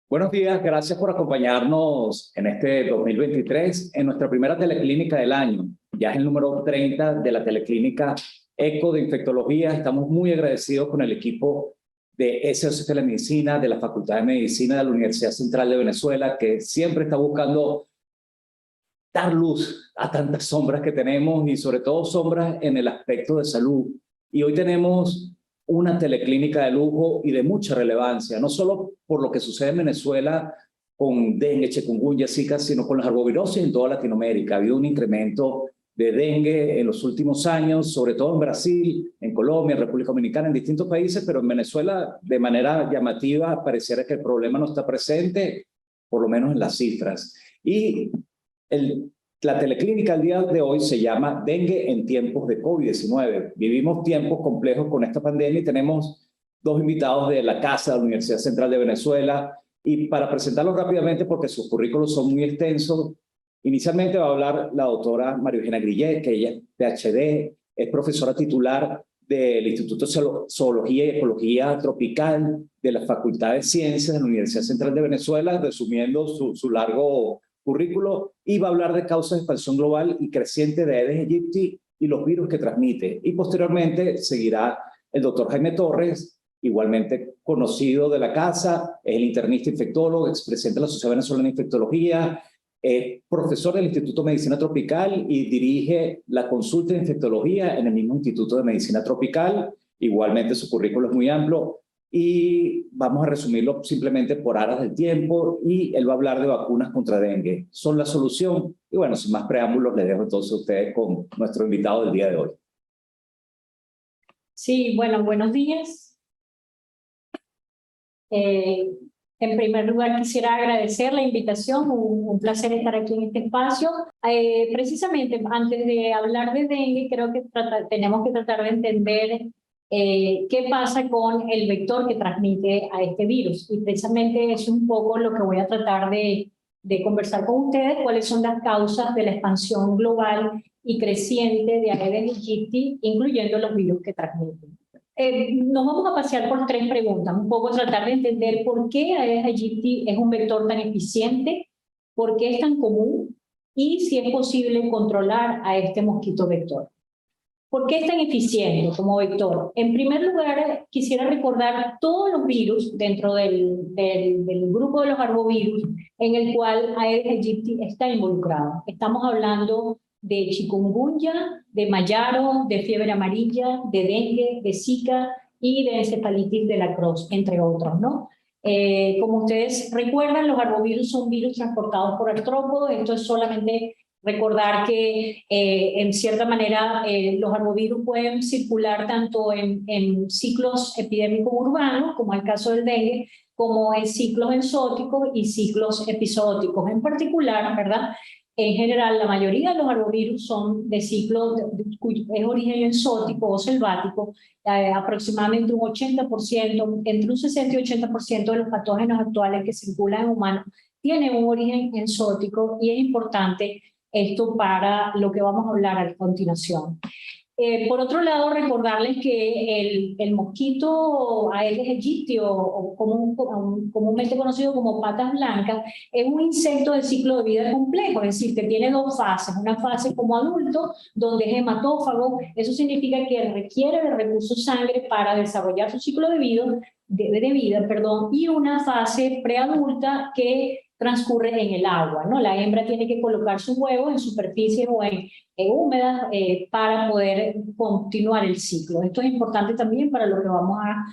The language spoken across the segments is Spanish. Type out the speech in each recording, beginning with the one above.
Buenos días, gracias por acompañarnos en este 2023 en nuestra primera teleclínica del año. Ya es el número 30 de la teleclínica ECO de Infectología. Estamos muy agradecidos con el equipo de SOS Telemedicina, de la Facultad de Medicina de la Universidad Central de Venezuela, que siempre está buscando dar luz a tantas sombras que tenemos y sobre todo sombras en el aspecto de salud. Y hoy tenemos una teleclínica de lujo y de mucha relevancia, no solo por lo que sucede en Venezuela con dengue, chikungunya, zika, sino con las arbovirosis en toda Latinoamérica. Ha habido un incremento de dengue en los últimos años, sobre todo en Brasil, en Colombia, en República Dominicana, en distintos países, pero en Venezuela de manera llamativa pareciera que el problema no está presente, por lo menos en las cifras. Y la teleclínica al día de hoy se llama Dengue en tiempos de COVID-19. Vivimos tiempos complejos con esta pandemia y tenemos dos invitados de la casa de la Universidad Central de Venezuela. Y para presentarlos rápidamente, porque sus currículos son muy extensos, inicialmente va a hablar la doctora María Eugenia Grillet, que ella es PhD, es profesora titular del Instituto de Zoología y Ecología Tropical de la Facultad de Ciencias de la Universidad Central de Venezuela, resumiendo su largo currículo, y va a hablar de causas de expansión global y creciente de Aedes aegypti y los virus que transmite. Y posteriormente seguirá el doctor Jaime Torres, igualmente conocido de la casa, es el internista infectólogo, expresidente de la Sociedad Venezolana de Infectología, profesor del Instituto de Medicina Tropical y dirige la consulta de infectología en el mismo Instituto de Medicina Tropical. Igualmente su currículo es muy amplio. Y vamos a resumirlo simplemente por aras del tiempo, y él va a hablar de vacunas contra dengue. ¿Son la solución? Y bueno, sin más preámbulos, les dejo entonces a ustedes con nuestro invitado del día de hoy. Sí, bueno, buenos días. En primer lugar, quisiera agradecer la invitación, un placer estar aquí en este espacio. Precisamente, antes de hablar de dengue, creo que tenemos que tratar de entender qué pasa con el vector que transmite a este virus. Y precisamente es un poco lo que voy a tratar de conversar con ustedes, cuáles son las causas de la expansión global y creciente de Aedes aegypti, incluyendo los virus que transmiten. Nos vamos a pasear por tres preguntas, un poco tratar de entender por qué Aedes aegypti es un vector tan eficiente, por qué es tan común y si es posible controlar a este mosquito vector. ¿Por qué es tan eficiente como vector? En primer lugar, quisiera recordar todos los virus dentro del grupo de los arbovirus en el cual Aedes aegypti está involucrado. Estamos hablando de chikungunya, de mayaro, de fiebre amarilla, de dengue, de zika y de encefalitis de la Croix, entre otros, ¿no? Como ustedes recuerdan, los arbovirus son virus transportados por artrópodos. Esto es solamente recordar que en cierta manera los arbovirus pueden circular tanto en ciclos epidémicos urbanos, como el caso del dengue, como en ciclos enzóticos y ciclos episóticos. En particular, ¿verdad? En general, la mayoría de los arbovirus son de ciclos cuyo es origen enzótico o selvático. Aproximadamente un 80%, entre un 60 y 80% de los patógenos actuales que circulan en humanos tienen un origen enzótico, y es importante esto para lo que vamos a hablar a continuación. Por otro lado, recordarles que el mosquito Aedes aegypti, o comúnmente conocido como patas blancas, es un insecto de ciclo de vida complejo, es decir, que tiene dos fases. Una fase como adulto, donde es hematófago, eso significa que requiere de recursos sangre para desarrollar su ciclo de vida, y una fase preadulta que transcurre en el agua, ¿no? La hembra tiene que colocar sus huevos en superficies o en húmedas para poder continuar el ciclo. Esto es importante también para lo que vamos a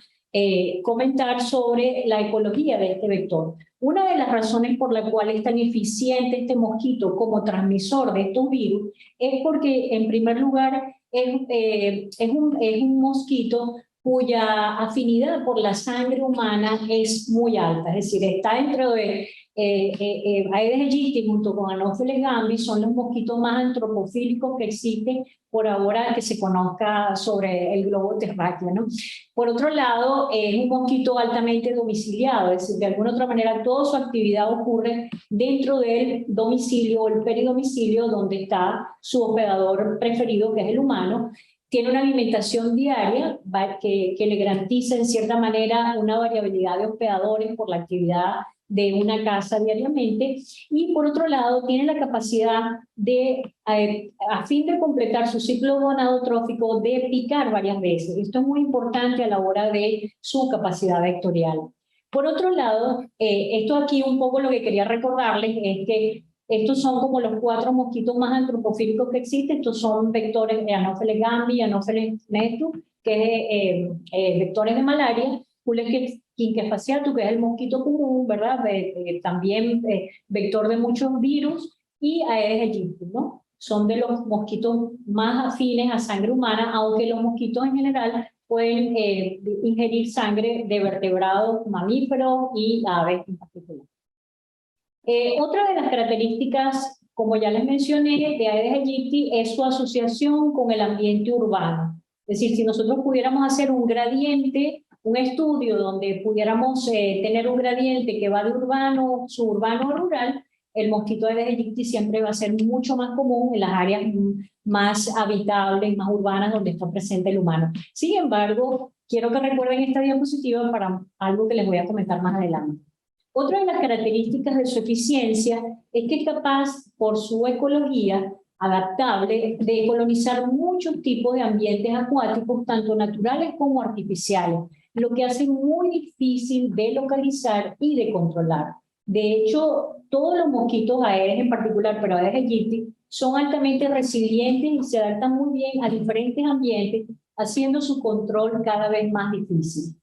comentar sobre la ecología de este vector. Una de las razones por la cual es tan eficiente este mosquito como transmisor de estos virus es porque, en primer lugar, es un mosquito cuya afinidad por la sangre humana es muy alta, es decir, está dentro de Aedes aegypti junto con Anopheles gambis, son los mosquitos más antropofílicos que existen por ahora que se conozca sobre el globo terráqueo, ¿no? Por otro lado, es un mosquito altamente domiciliado, es decir, de alguna otra manera toda su actividad ocurre dentro del domicilio o el peridomicilio donde está su hospedador preferido, que es el humano. Tiene una alimentación diaria que le garantiza en cierta manera una variabilidad de hospedadores por la actividad de una casa diariamente, y por otro lado tiene la capacidad de, a fin de completar su ciclo gonadotrófico, de picar varias veces. Esto es muy importante a la hora de su capacidad vectorial. Por otro lado, esto aquí un poco lo que quería recordarles es que estos son como los 4 mosquitos más antropofílicos que existen. Estos son vectores de Anopheles gambiae, Anopheles metu, que es vectores de malaria, Culex quinquefasciatus, que es el mosquito común, ¿verdad? También vector de muchos virus, y Aedes aegypti, ¿no? Son de los mosquitos más afines a sangre humana, aunque los mosquitos en general pueden ingerir sangre de vertebrados mamíferos y aves en particular. Otra de las características, como ya les mencioné, de Aedes aegypti es su asociación con el ambiente urbano. Es decir, si nosotros pudiéramos hacer un gradiente, un estudio donde pudiéramos tener un gradiente que va de urbano, suburbano a rural, el mosquito Aedes aegypti siempre va a ser mucho más común en las áreas más habitables, más urbanas, donde está presente el humano. Sin embargo, quiero que recuerden esta diapositiva para algo que les voy a comentar más adelante. Otra de las características de su eficiencia es que es capaz, por su ecología adaptable, de colonizar muchos tipos de ambientes acuáticos, tanto naturales como artificiales, lo que hace muy difícil de localizar y de controlar. De hecho, todos los mosquitos Aedes en particular, pero Aedes aegypti, son altamente resilientes y se adaptan muy bien a diferentes ambientes, haciendo su control cada vez más difícil.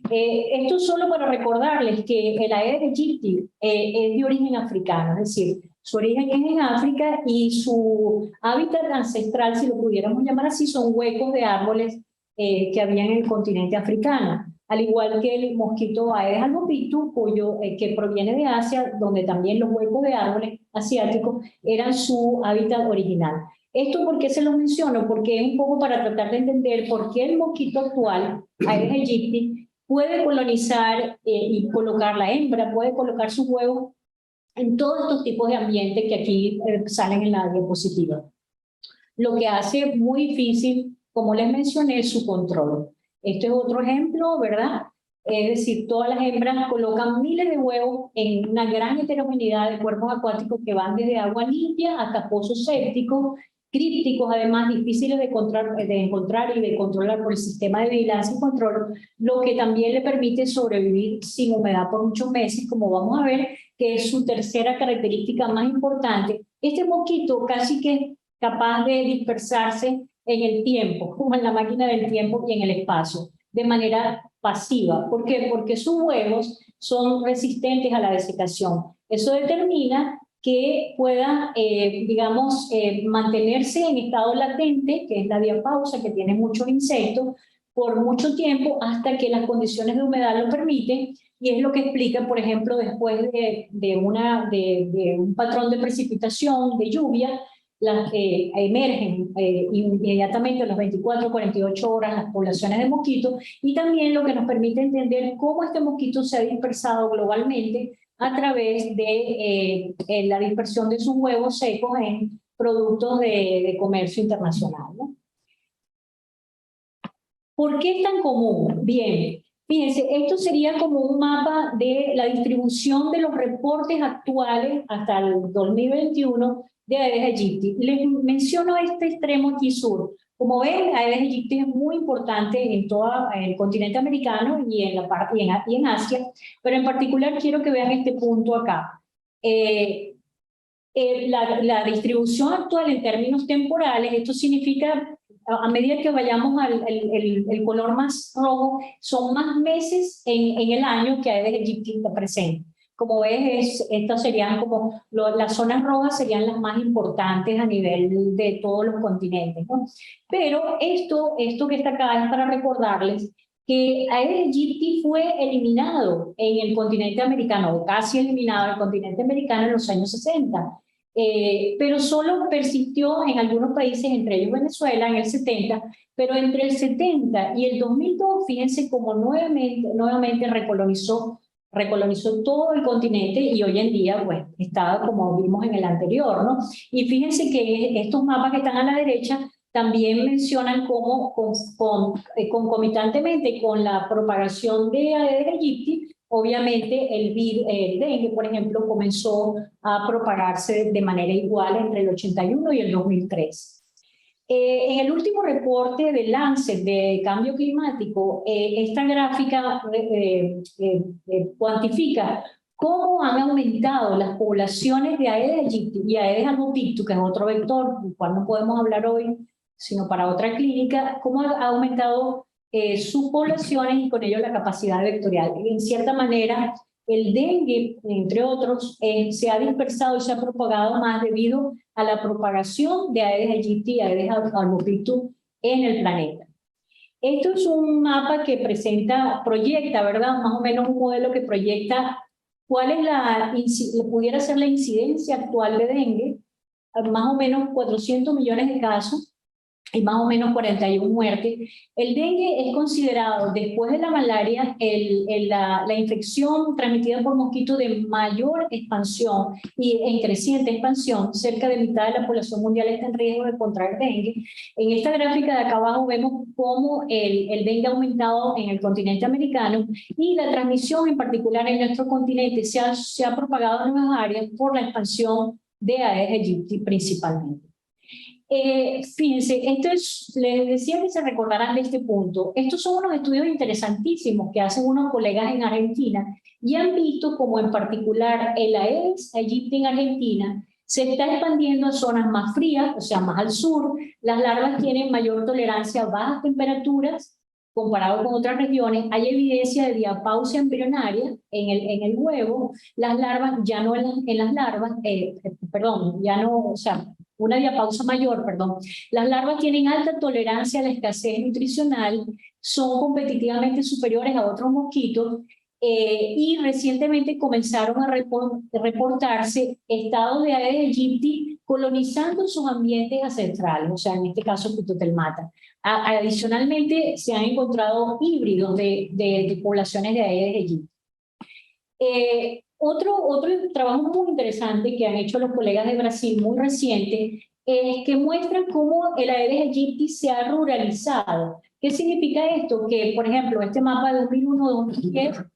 Esto solo para recordarles que el Aedes aegypti es de origen africano, es decir, su origen es en África y su hábitat ancestral, si lo pudiéramos llamar así, son huecos de árboles que había en el continente africano, al igual que el mosquito Aedes albopictus, que proviene de Asia, donde también los huecos de árboles asiáticos eran su hábitat original. ¿Esto por qué se lo menciono? Porque es un poco para tratar de entender por qué el mosquito actual, Aedes aegypti, puede colonizar y colocar la hembra, puede colocar sus huevos en todos estos tipos de ambientes que aquí salen en la diapositiva. Lo que hace muy difícil, como les mencioné, su control. Este es otro ejemplo, ¿verdad? Es decir, todas las hembras colocan miles de huevos en una gran heterogeneidad de cuerpos acuáticos que van desde agua limpia hasta pozos sépticos, crípticos, además difíciles de encontrar y de controlar por el sistema de vigilancia y control, lo que también le permite sobrevivir sin humedad por muchos meses, como vamos a ver, que es su tercera característica más importante. Este mosquito casi que es capaz de dispersarse en el tiempo, como en la máquina del tiempo y en el espacio, de manera pasiva. ¿Por qué? Porque sus huevos son resistentes a la desecación. Eso determina que pueda, mantenerse en estado latente, que es la diapausa, que tiene muchos insectos, por mucho tiempo hasta que las condiciones de humedad lo permiten, y es lo que explica, por ejemplo, después de un patrón de precipitación, de lluvia, las que emergen inmediatamente a las 24 o 48 horas las poblaciones de mosquitos, y también lo que nos permite entender cómo este mosquito se ha dispersado globalmente a través de la dispersión de sus huevos secos en productos de comercio internacional, ¿no? ¿Por qué es tan común? Bien, fíjense, esto sería como un mapa de la distribución de los reportes actuales hasta el 2021 de Aedes aegypti. Les menciono este extremo aquí sur. Como ven, Aedes aegypti es muy importante en todo el continente americano y en Asia, pero en particular quiero que vean este punto acá. La distribución actual en términos temporales, esto significa, a medida que vayamos al el color más rojo, son más meses en el año que Aedes aegypti está presente. Como ves, estas serían como, las zonas rojas serían las más importantes a nivel de todos los continentes, ¿no? Pero esto que está acá es para recordarles que Aedes aegypti fue eliminado en el continente americano, o casi eliminado en el continente americano en los años 60. Pero solo persistió en algunos países, entre ellos Venezuela, en el 70, pero entre el 70 y el 2002, fíjense cómo nuevamente recolonizó todo el continente, y hoy en día, pues, está como vimos en el anterior, ¿no? Y fíjense que estos mapas que están a la derecha también mencionan cómo concomitantemente con la propagación de Aedes aegypti, obviamente el dengue, por ejemplo, comenzó a propagarse de manera igual entre el 81 y el 2003. En el último reporte del Lancet de cambio climático, esta gráfica cuantifica cómo han aumentado las poblaciones de Aedes aegypti y Aedes albopictus, que es otro vector, del cual no podemos hablar hoy, sino para otra clínica, cómo ha aumentado sus poblaciones y con ello la capacidad vectorial. En cierta manera, el dengue, entre otros, se ha dispersado y se ha propagado más debido a la propagación de Aedes aegypti y Aedes albopictus en el planeta. Esto es un mapa que proyecta, ¿verdad? Más o menos un modelo que proyecta cuál es pudiera ser la incidencia actual de dengue, más o menos 400 millones de casos y más o menos 41 muertes. El dengue es considerado, después de la malaria, la infección transmitida por mosquitos de mayor expansión y en creciente expansión. Cerca de mitad de la población mundial está en riesgo de contraer dengue. En esta gráfica de acá abajo vemos cómo el dengue ha aumentado en el continente americano y la transmisión en particular en nuestro continente se ha propagado en nuevas áreas por la expansión de Aedes aegypti principalmente. Fíjense, les decía que se recordarán de este punto. Estos son unos estudios interesantísimos que hacen unos colegas en Argentina y han visto cómo en particular el Aedes aegypti en Argentina se está expandiendo a zonas más frías, o sea, más al sur. Las larvas tienen mayor tolerancia a bajas temperaturas comparado con otras regiones. Hay evidencia de diapausia embrionaria en el huevo. Las larvas, ya no en las larvas, perdón, ya no, o sea, una diapausa mayor, perdón. Las larvas tienen alta tolerancia a la escasez nutricional, son competitivamente superiores a otros mosquitos y recientemente comenzaron a reportarse estados de Aedes aegypti colonizando sus ambientes ancestrales, o sea, en este caso Phytotelmata. Adicionalmente, se han encontrado híbridos de poblaciones de Aedes aegypti. Otro trabajo muy interesante que han hecho los colegas de Brasil, muy reciente, es que muestran cómo el Aedes aegypti se ha ruralizado. ¿Qué significa esto? Que, por ejemplo, este mapa de 2001-2010,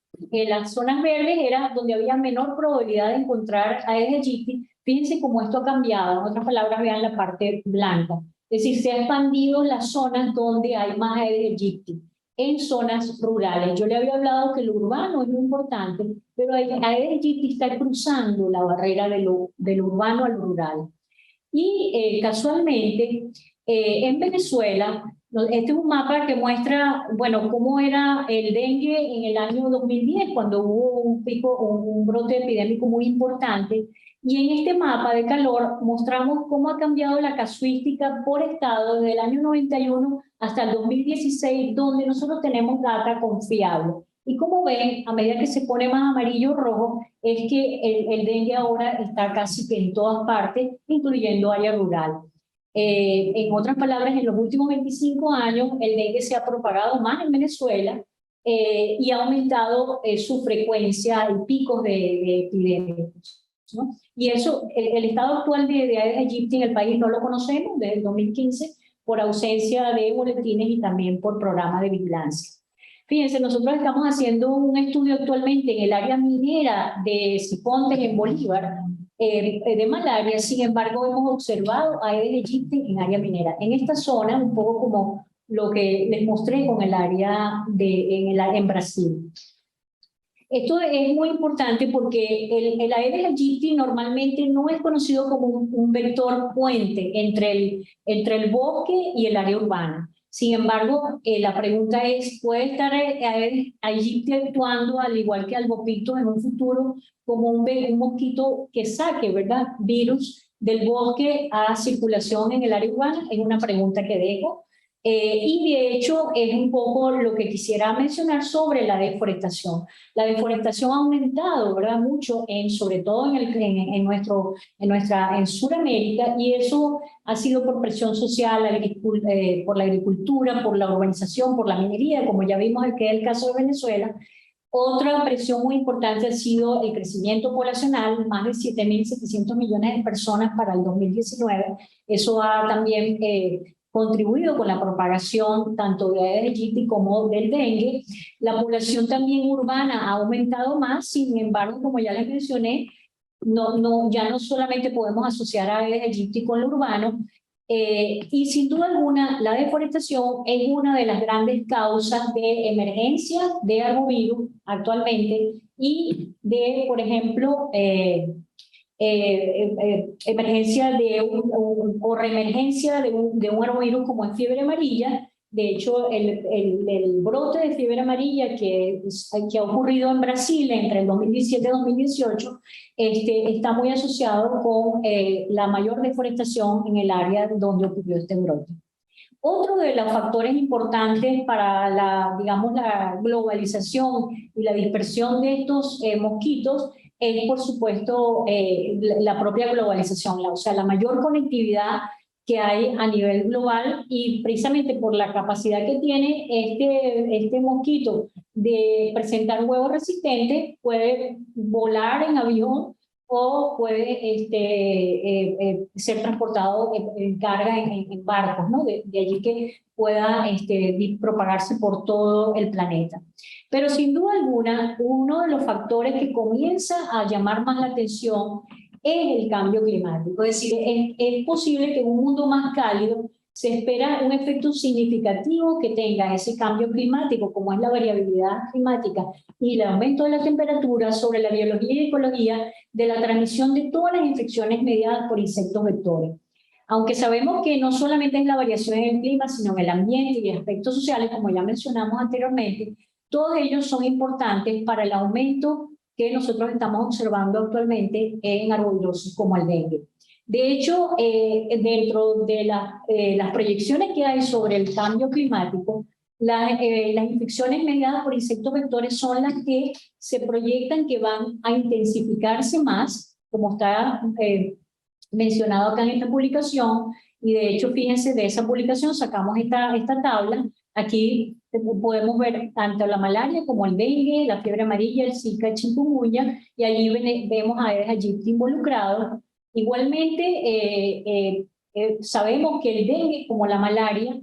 las zonas verdes era donde había menor probabilidad de encontrar Aedes aegypti. Fíjense cómo esto ha cambiado. En otras palabras, vean la parte blanca. Es decir, se ha expandido las zonas donde hay más Aedes aegypti en zonas rurales. Yo le había hablado que lo urbano es muy importante, pero Aedes aegypti está cruzando la barrera de lo urbano al rural. Y casualmente, en Venezuela, este es un mapa que muestra, bueno, cómo era el dengue en el año 2010, cuando hubo un brote epidémico muy importante. Y en este mapa de calor mostramos cómo ha cambiado la casuística por estado desde el año 91 hasta el 2016, donde nosotros tenemos data confiable. Y como ven, a medida que se pone más amarillo o rojo, es que el dengue ahora está casi que en todas partes, incluyendo área rural. En otras palabras, en los últimos 25 años, el dengue se ha propagado más en Venezuela y ha aumentado su frecuencia y picos de epidemias, ¿no? Y eso, el estado actual de Aedes aegypti en el país no lo conocemos desde el 2015 por ausencia de boletines y también por programas de vigilancia. Fíjense, nosotros estamos haciendo un estudio actualmente en el área minera de Sipontes en Bolívar, de malaria. Sin embargo, hemos observado Aedes aegypti en área minera. En esta zona, un poco como lo que les mostré con el área en Brasil. Esto es muy importante porque el Aedes aegypti normalmente no es conocido como un vector puente entre el bosque y el área urbana. Sin embargo, la pregunta es, ¿puede estar Aedes aegypti actuando al igual que albopictus en un futuro como un mosquito que saque, ¿verdad?, virus del bosque a circulación en el área urbana? Es una pregunta que dejo. Y de hecho es un poco lo que quisiera mencionar sobre la deforestación. La deforestación ha aumentado, ¿verdad?, mucho, sobre todo en Sudamérica, y eso ha sido por presión social, por la agricultura, por la urbanización, por la minería, como ya vimos que es el caso de Venezuela. Otra presión muy importante ha sido el crecimiento poblacional, más de 7.700 millones de personas para el 2019. Eso ha también contribuido con la propagación tanto de Aedes aegypti como del dengue. La población también urbana ha aumentado más, sin embargo, como ya les mencioné, ya no solamente podemos asociar a Aedes aegypti con lo urbano, y sin duda alguna la deforestación es una de las grandes causas de emergencia de arbovirus actualmente y de, por ejemplo, emergencia o reemergencia de un arbovirus como es fiebre amarilla. De hecho, el brote de fiebre amarilla que ha ocurrido en Brasil entre el 2017 y 2018 está muy asociado con la mayor deforestación en el área donde ocurrió este brote. Otro de los factores importantes para digamos, la globalización y la dispersión de estos mosquitos es, por supuesto, la propia globalización, o sea, la mayor conectividad que hay a nivel global, y precisamente por la capacidad que tiene este mosquito de presentar huevos resistentes, puede volar en avión o puede ser transportado en carga en barcos, ¿no? De allí que pueda propagarse por todo el planeta. Pero sin duda alguna, uno de los factores que comienza a llamar más la atención es el cambio climático. Es decir, es posible que en un mundo más cálido se espera un efecto significativo que tenga ese cambio climático, como es la variabilidad climática y el aumento de la temperatura, sobre la biología y ecología de la transmisión de todas las infecciones mediadas por insectos vectores. Aunque sabemos que no solamente es la variación en el clima, sino en el ambiente y aspectos sociales, como ya mencionamos anteriormente, todos ellos son importantes para el aumento que nosotros estamos observando actualmente en arbovirosis como el dengue. De hecho, dentro de las proyecciones que hay sobre el cambio climático, las infecciones mediadas por insectos vectores son las que se proyectan que van a intensificarse más, como está mencionado acá en esta publicación, y de hecho, fíjense, de esa publicación sacamos esta tabla. Aquí podemos ver tanto la malaria como el dengue, la fiebre amarilla, el Zika, el chikungunya, y allí vemos a Aedes aegypti involucrados. Igualmente, sabemos que el dengue, como la malaria,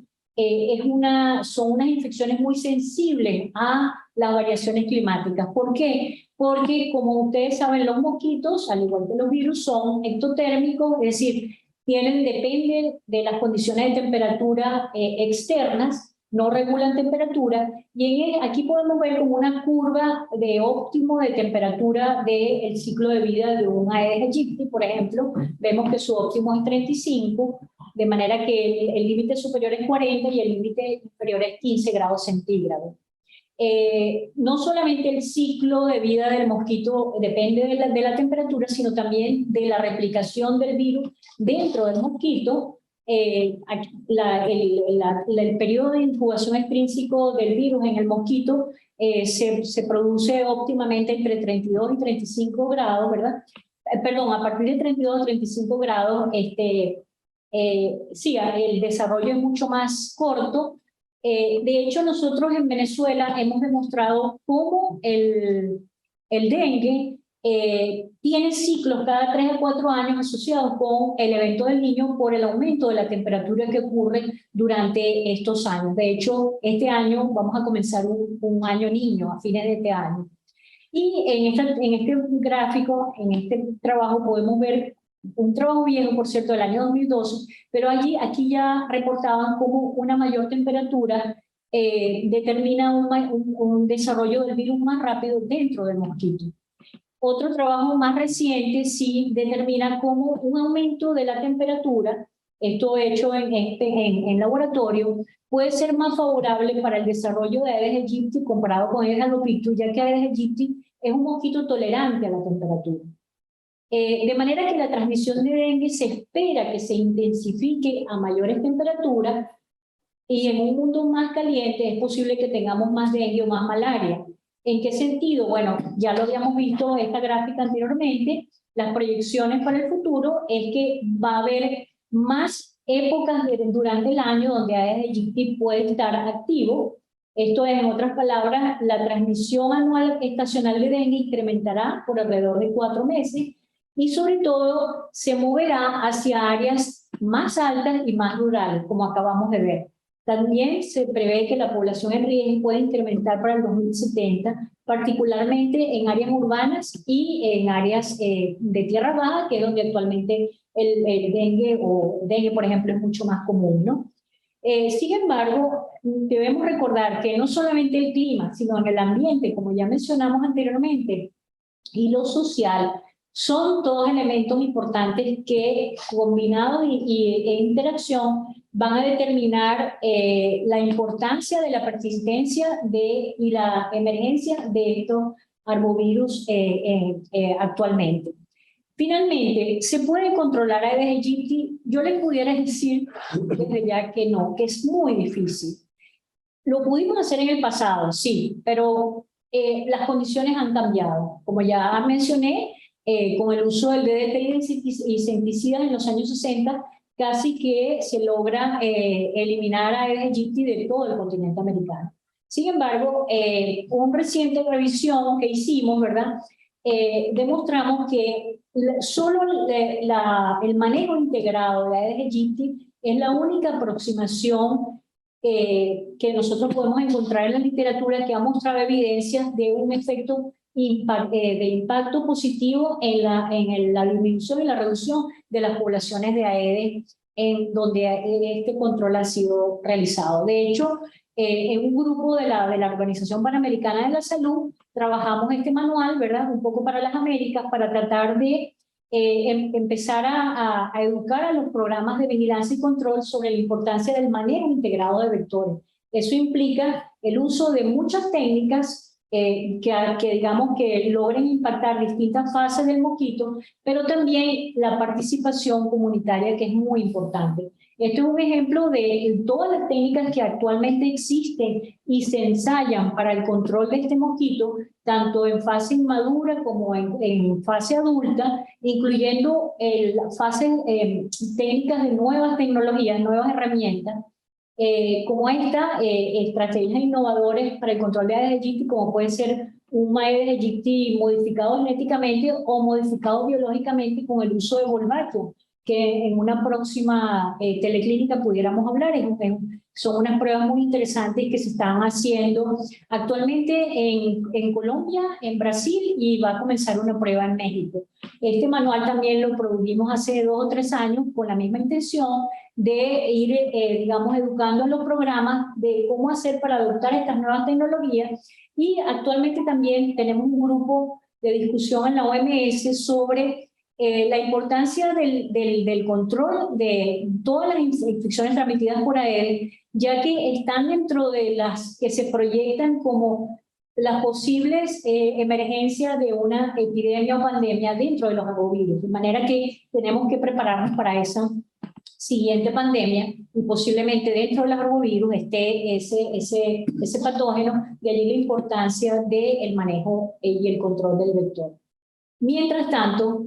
son unas infecciones muy sensibles a las variaciones climáticas. ¿Por qué? Porque, como ustedes saben, los mosquitos, al igual que los virus, son ectotérmicos, es decir, dependen de las condiciones de temperatura externas, no regulan temperatura, y aquí podemos ver como una curva de óptimo de temperatura del ciclo de vida de un Aedes aegypti, por ejemplo. Vemos que su óptimo es 35, de manera que el límite superior es 40 y el límite inferior es 15 grados centígrados. No solamente el ciclo de vida del mosquito depende de la temperatura, sino también de la replicación del virus dentro del mosquito. El periodo de incubación extrínseco del virus en el mosquito se produce óptimamente entre 32 y 35 grados, ¿verdad? Perdón, a partir de 32 a 35 grados, sí, el desarrollo es mucho más corto. De hecho, nosotros en Venezuela hemos demostrado cómo el dengue tiene ciclos cada 3 a 4 años asociados con el evento del Niño por el aumento de la temperatura que ocurre durante estos años. De hecho, este año vamos a comenzar un año niño a fines de este año. Y en este gráfico, en este trabajo, podemos ver un trabajo viejo, por cierto, del año 2012, pero aquí ya reportaban cómo una mayor temperatura determina un desarrollo del virus más rápido dentro del mosquito. Otro trabajo más reciente sí determina cómo un aumento de la temperatura, esto hecho en laboratorio, puede ser más favorable para el desarrollo de Aedes aegypti comparado con Aedes albopictus, ya que Aedes aegypti es un mosquito tolerante a la temperatura. De manera que la transmisión de dengue se espera que se intensifique a mayores temperaturas, y en un mundo más caliente es posible que tengamos más dengue o más malaria. ¿En qué sentido? Bueno, ya lo habíamos visto en esta gráfica anteriormente. Las proyecciones para el futuro es que va a haber más épocas durante el año donde Aedes aegypti puede estar activo. Esto es, en otras palabras, la transmisión anual estacional de dengue incrementará por alrededor de 4 meses y sobre todo se moverá hacia áreas más altas y más rurales, como acabamos de ver. También se prevé que la población en riesgo puede incrementar para el 2070, particularmente en áreas urbanas y en áreas de tierra baja, que es donde actualmente el dengue, por ejemplo, es mucho más común, ¿no? Sin embargo, debemos recordar que no solamente el clima, sino en el ambiente, como ya mencionamos anteriormente, y lo social, son todos elementos importantes que, combinados e interacción, van a determinar la importancia de la persistencia y la emergencia de estos arbovirus actualmente. Finalmente, ¿se puede controlar Aedes aegypti? Yo les pudiera decir desde ya que no, que es muy difícil. Lo pudimos hacer en el pasado, sí, pero las condiciones han cambiado. Como ya mencioné, con el uso del DDT y insecticidas en los años 60, casi que se logra eliminar a Aedes aegypti de todo el continente americano. Sin embargo, una reciente revisión que hicimos, ¿verdad? Demostramos que solo el manejo integrado de Aedes aegypti es la única aproximación que nosotros podemos encontrar en la literatura que ha mostrado evidencias de un efecto de impacto positivo en la disminución y la reducción de las poblaciones de Aedes en donde este control ha sido realizado. De hecho, en un grupo de la Organización Panamericana de la Salud trabajamos este manual, ¿verdad? Un poco para las Américas, para tratar de empezar a educar a los programas de vigilancia y control sobre la importancia del manejo integrado de vectores. Eso implica el uso de muchas técnicas que digamos que logren impactar distintas fases del mosquito, pero también la participación comunitaria, que es muy importante. Este es un ejemplo de todas las técnicas que actualmente existen y se ensayan para el control de este mosquito, tanto en fase inmadura como en fase adulta, incluyendo fases técnicas de nuevas tecnologías, nuevas herramientas, como estrategias innovadoras para el control de Aedes aegypti, como puede ser un Aedes aegypti modificado genéticamente o modificado biológicamente con el uso de Wolbachia, que en una próxima teleclínica pudiéramos hablar. Son unas pruebas muy interesantes que se están haciendo actualmente en Colombia, en Brasil, y va a comenzar una prueba en México. Este manual también lo produjimos hace 2 o 3 años con la misma intención de ir, digamos, educando en los programas de cómo hacer para adoptar estas nuevas tecnologías. Y actualmente también tenemos un grupo de discusión en la OMS sobre la importancia del control de todas las infecciones transmitidas por Aedes, ya que están dentro de las que se proyectan como las posibles emergencias de una epidemia o pandemia dentro de los arbovirus, de manera que tenemos que prepararnos para esa siguiente pandemia y posiblemente dentro del arbovirus esté ese patógeno, de allí la importancia del manejo y el control del vector. Mientras tanto,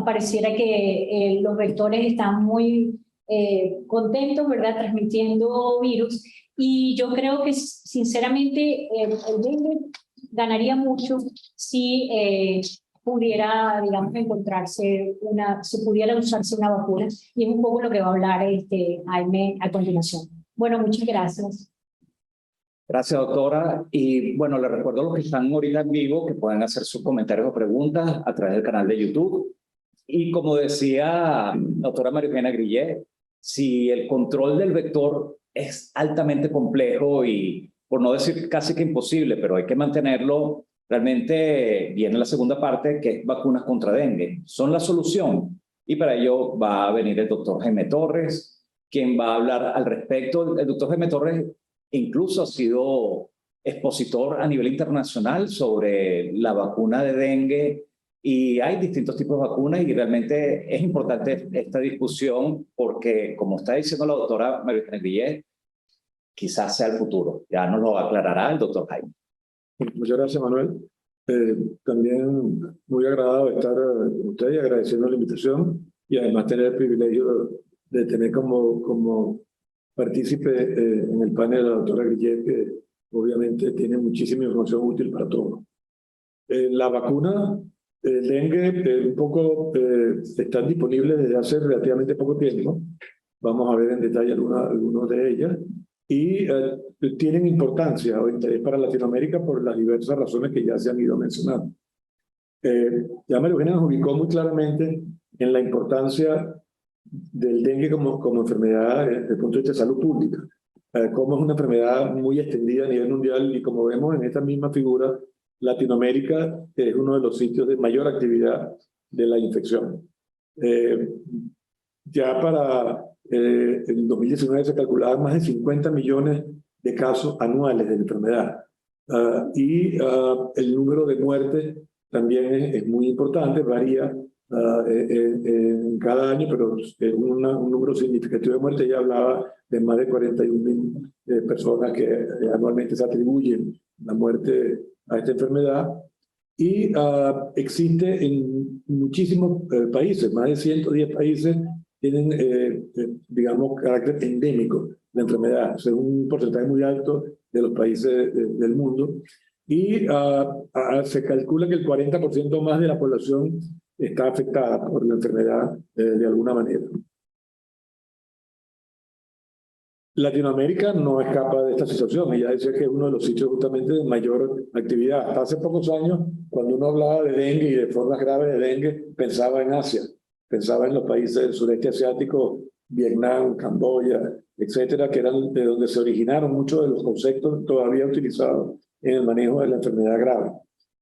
pareciera que los vectores están muy contentos, ¿verdad?, transmitiendo virus, y yo creo que sinceramente el dengue ganaría mucho si pudiera, digamos, se pudiera usarse una vacuna, y es un poco lo que va a hablar Jaime a continuación. Bueno, muchas gracias. Gracias, doctora. Y bueno, les recuerdo a los que están ahorita en vivo que pueden hacer sus comentarios o preguntas a través del canal de YouTube. Y como decía la doctora María Eugenia Grillet, si el control del vector es altamente complejo y, por no decir casi que imposible, pero hay que mantenerlo, realmente viene la segunda parte, que es vacunas contra dengue. Son la solución. Y para ello va a venir el doctor Jaime Torres, quien va a hablar al respecto. El doctor Jaime Torres incluso ha sido expositor a nivel internacional sobre la vacuna de dengue, y hay distintos tipos de vacunas, y realmente es importante esta discusión porque, como está diciendo la doctora María Eugenia Grillet, quizás sea el futuro. Ya nos lo aclarará el doctor Jaime. Muchas gracias, Manuel. También muy agradado de estar con usted y agradeciendo la invitación, y además tener el privilegio de tener como partícipe en el panel a la doctora Grillet, que obviamente tiene muchísima información útil para todos. La vacuna El dengue un poco están disponibles desde hace relativamente poco tiempo. Vamos a ver en detalle algunos de ellas. Y tienen importancia o interés para Latinoamérica por las diversas razones que ya se han ido mencionando. Ya María Eugenia nos ubicó muy claramente en la importancia del dengue como enfermedad desde el punto de vista de salud pública. Como es una enfermedad muy extendida a nivel mundial y como vemos en esta misma figura, Latinoamérica es uno de los sitios de mayor actividad de la infección. Ya para el 2019 se calculaban más de 50 millones de casos anuales de la enfermedad. El número de muertes también es muy importante, varía en cada año, pero un número significativo de muertes. Ya hablaba de más de 41.000 personas que anualmente se atribuyen la muerte a esta enfermedad. Y existe en muchísimos países, más de 110 países tienen, digamos, carácter endémico la enfermedad. Es un porcentaje muy alto de los países del mundo. Y se calcula que el 40% más de la población está afectada por la enfermedad de alguna manera. Latinoamérica no escapa de esta situación. Ella decía que es uno de los sitios justamente de mayor actividad. Hasta hace pocos años, cuando uno hablaba de dengue y de formas graves de dengue, pensaba en Asia, pensaba en los países del sureste asiático, Vietnam, Camboya, etcétera, que eran de donde se originaron muchos de los conceptos todavía utilizados en el manejo de la enfermedad grave.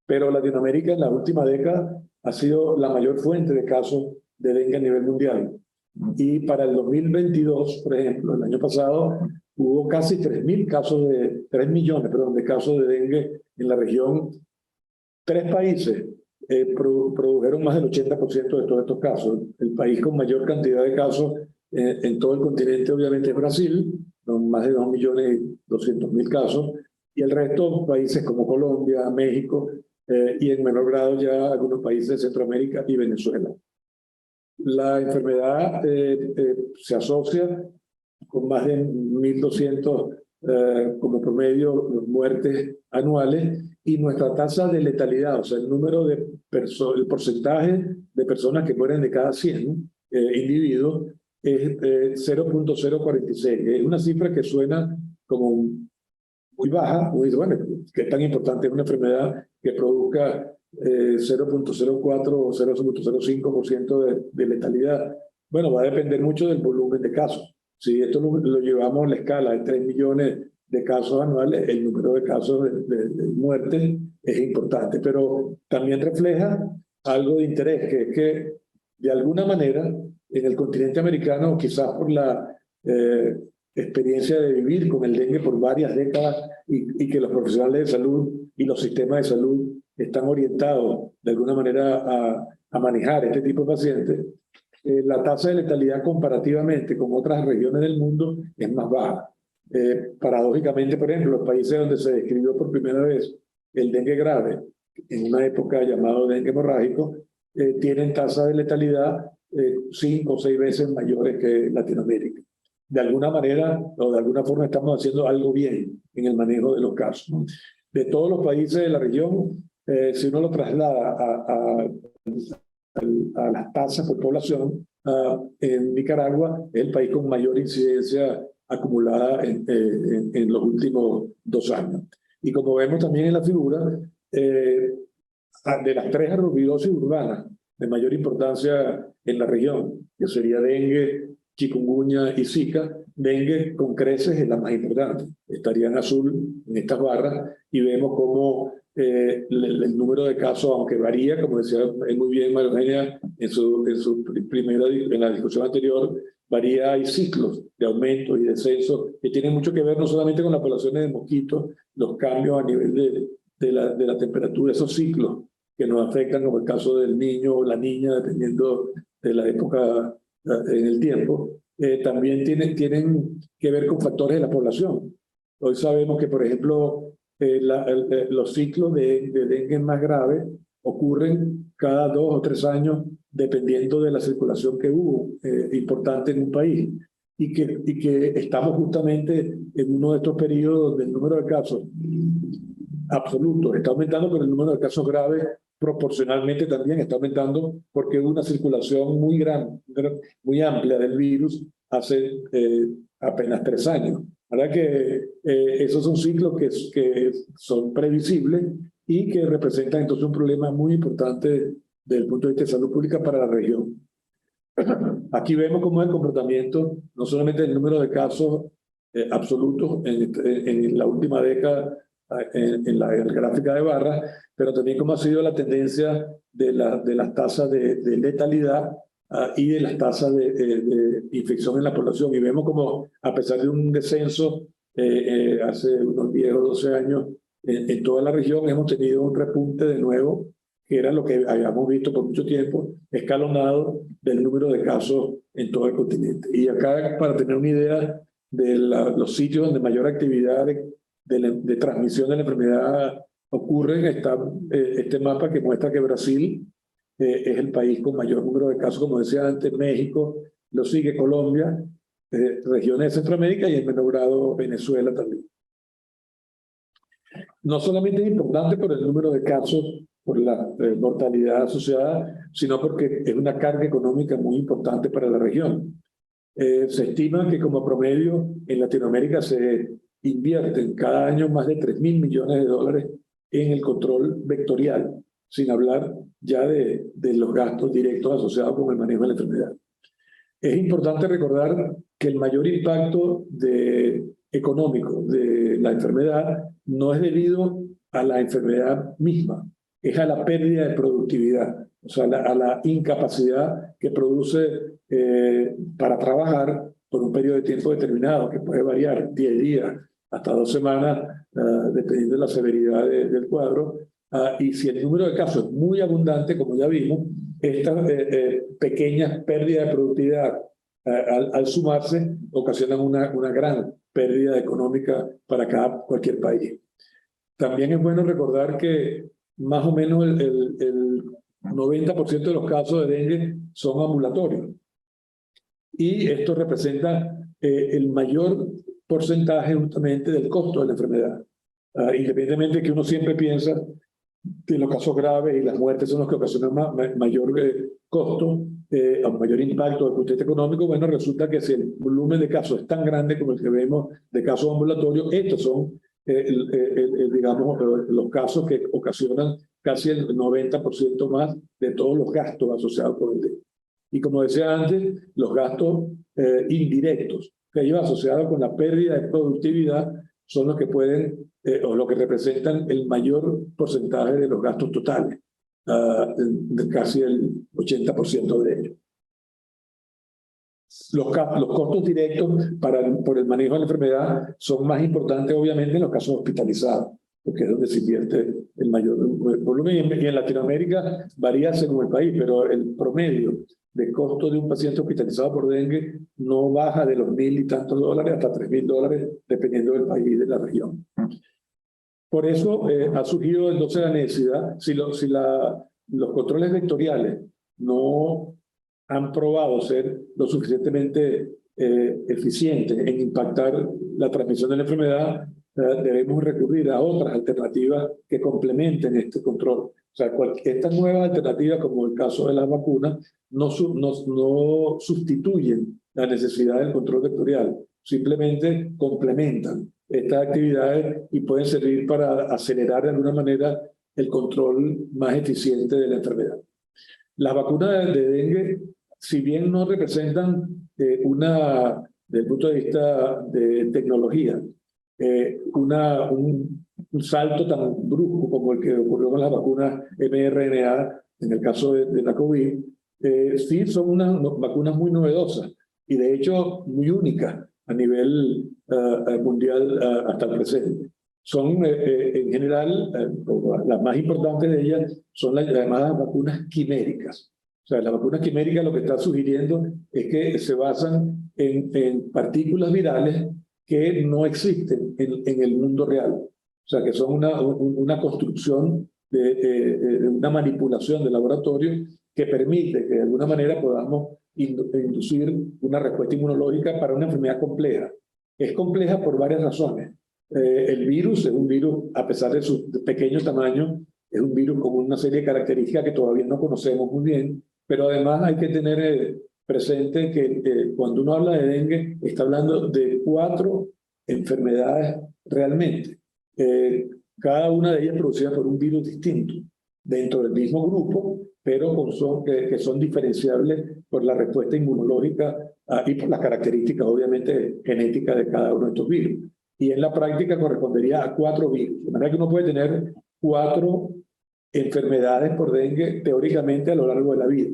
Pero Latinoamérica en la última década ha sido la mayor fuente de casos de dengue a nivel mundial. Y para el 2022, por ejemplo, el año pasado, hubo casi 3 millones de casos de dengue en la región. 3 países produjeron más del 80% de todos estos casos. El país con mayor cantidad de casos en todo el continente, obviamente, es Brasil, con más de 2.200.000 casos, y el resto, países como Colombia, México, y en menor grado ya algunos países de Centroamérica y Venezuela. La enfermedad se asocia con más de 1.200 como promedio muertes anuales, y nuestra tasa de letalidad, o sea, el porcentaje de personas que mueren de cada 100 individuos es 0.046. Es una cifra que suena como muy baja, muy bueno, que es tan importante, es una enfermedad que produzca 0.04 o 0.05% de letalidad. Bueno, va a depender mucho del volumen de casos. Si esto lo llevamos a la escala de 3 millones de casos anuales, el número de casos de muerte es importante, pero también refleja algo de interés, que es que de alguna manera en el continente americano, quizás por la experiencia de vivir con el dengue por varias décadas y que los profesionales de salud y los sistemas de salud están orientados de alguna manera a manejar este tipo de pacientes, la tasa de letalidad comparativamente con otras regiones del mundo es más baja. Paradójicamente, por ejemplo, los países donde se describió por primera vez el dengue grave, en una época llamado dengue hemorrágico, tienen tasas de letalidad 5 o 6 veces mayores que Latinoamérica. De alguna manera o de alguna forma estamos haciendo algo bien en el manejo de los casos. De todos los países de la región, si uno lo traslada a las tasas por población, en Nicaragua es el país con mayor incidencia acumulada en los últimos 2 años. Y como vemos también en la figura, de las 3 arbovirosis urbanas de mayor importancia en la región, que sería dengue, chikungunya y zika, dengue con creces es la más importante. Estaría en azul en estas barras y vemos cómo el número de casos, aunque varía, como decía muy bien María Eugenia en la discusión anterior, varía, hay ciclos de aumento y descenso que tienen mucho que ver no solamente con las poblaciones de mosquitos, los cambios a nivel de la temperatura, esos ciclos que nos afectan, como el caso del niño o la niña, dependiendo de la época en el tiempo, también tienen que ver con factores de la población. Hoy sabemos que, por ejemplo, los ciclos de dengue más graves ocurren cada 2 o 3 años, dependiendo de la circulación que hubo importante en un país. Y que estamos justamente en uno de estos periodos donde el número de casos absolutos está aumentando, pero el número de casos graves proporcionalmente también está aumentando porque hubo una circulación muy amplia del virus hace apenas 3 años. ¿Verdad que esos son ciclos que son previsibles y que representan entonces un problema muy importante desde el punto de vista de salud pública para la región? Aquí vemos cómo es el comportamiento, no solamente el número de casos absolutos en la última década, en la gráfica de barras, pero también cómo ha sido la tendencia de las tasas de letalidad y de las tasas de infección en la población. Y vemos como, a pesar de un descenso hace unos 10 o 12 años en toda la región, hemos tenido un repunte de nuevo, que era lo que habíamos visto por mucho tiempo, escalonado del número de casos en todo el continente. Y acá, para tener una idea de los sitios donde mayor actividad de transmisión de la enfermedad ocurre, está este mapa que muestra que Brasil es el país con mayor número de casos, como decía antes, México, lo sigue Colombia, regiones de Centroamérica y en menor grado Venezuela también. No solamente es importante por el número de casos, por la mortalidad asociada, sino porque es una carga económica muy importante para la región. Se estima que como promedio en Latinoamérica se invierten cada año más de 3.000 millones de dólares en el control vectorial, sin hablar ya de los gastos directos asociados con el manejo de la enfermedad. Es importante recordar que el mayor impacto económico de la enfermedad no es debido a la enfermedad misma, es a la pérdida de productividad, o sea, a la incapacidad que produce para trabajar por un periodo de tiempo determinado, que puede variar 10 días hasta 2 semanas, dependiendo de la severidad del cuadro. Y si el número de casos es muy abundante, como ya vimos, estas pequeñas pérdidas de productividad al sumarse ocasionan una gran pérdida económica para cualquier país. También es bueno recordar que más o menos el 90% de los casos de dengue son ambulatorios. Y esto representa el mayor porcentaje justamente del costo de la enfermedad. Independientemente de que uno siempre piensa que los casos graves y las muertes son los que ocasionan mayor costo, mayor impacto desde el punto de vista económico, bueno, resulta que si el volumen de casos es tan grande como el que vemos de casos ambulatorios, estos son, digamos, los casos que ocasionan casi el 90% más de todos los gastos asociados con el dengue. Y como decía antes, los gastos indirectos que llevan asociados con la pérdida de productividad son los que pueden o lo que representan el mayor porcentaje de los gastos totales, de casi el 80% de ellos. Los costos directos por el manejo de la enfermedad son más importantes, obviamente, en los casos hospitalizados, porque es donde se invierte el mayor volumen. Y en Latinoamérica varía según el país, pero el promedio de costo de un paciente hospitalizado por dengue no baja de los $1.000 y tantos dólares hasta $3.000, dependiendo del país y de la región. Por eso ha surgido entonces la necesidad, si los controles vectoriales no han probado ser lo suficientemente eficientes en impactar la transmisión de la enfermedad, debemos recurrir a otras alternativas que complementen este control. O sea, estas nuevas alternativas, como el caso de las vacunas, no sustituyen la necesidad del control vectorial, simplemente complementan estas actividades y pueden servir para acelerar de alguna manera el control más eficiente de la enfermedad. Las vacunas de dengue, si bien no representan desde el punto de vista de tecnología, un salto tan brusco como el que ocurrió con las vacunas mRNA, en el caso de la COVID, sí son unas vacunas muy novedosas y de hecho muy únicas a nivel mundial hasta el presente. Son en general, las más importantes de ellas son las llamadas vacunas quiméricas. O sea, las vacunas quiméricas lo que está sugiriendo es que se basan en partículas virales que no existen en el mundo real. O sea, que son una construcción de una manipulación de laboratorio que permite que de alguna manera podamos inducir una respuesta inmunológica para una enfermedad compleja. Es compleja por varias razones. El virus es un virus, a pesar de su pequeño tamaño, es un virus con una serie de características que todavía no conocemos muy bien, pero además hay que tener presente que cuando uno habla de dengue, está hablando de 4 enfermedades realmente. Cada una de ellas producida por un virus distinto, dentro del mismo grupo, pero que son diferenciables por la respuesta inmunológica y por las características, obviamente, genéticas de cada uno de estos virus. Y en la práctica correspondería a 4 virus. De manera que uno puede tener 4 enfermedades por dengue teóricamente a lo largo de la vida.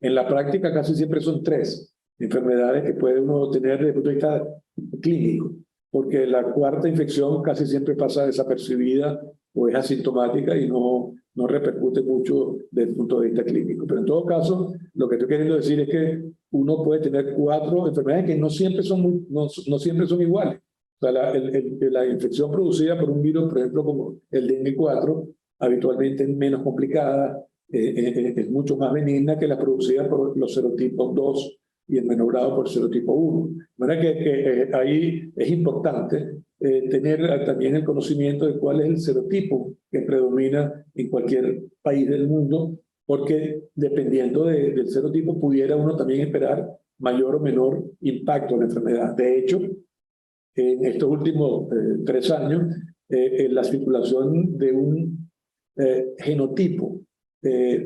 En la práctica casi siempre son 3 enfermedades que puede uno tener desde el punto de vista clínico, porque la 4ª infección casi siempre pasa desapercibida o es asintomática y no repercute mucho desde el punto de vista clínico. Pero en todo caso, lo que estoy queriendo decir es que uno puede tener 4 enfermedades que no siempre son, no siempre son iguales. O sea, la infección producida por un virus, por ejemplo, como el dengue 4, habitualmente es menos complicada, es mucho más benigna que la producida por los serotipos 2 y en menor grado por el serotipo 1. De manera que ahí es importante tener también el conocimiento de cuál es el serotipo que predomina en cualquier país del mundo, porque dependiendo del serotipo pudiera uno también esperar mayor o menor impacto en la enfermedad. De hecho, en estos últimos 3 años, la circulación de un genotipo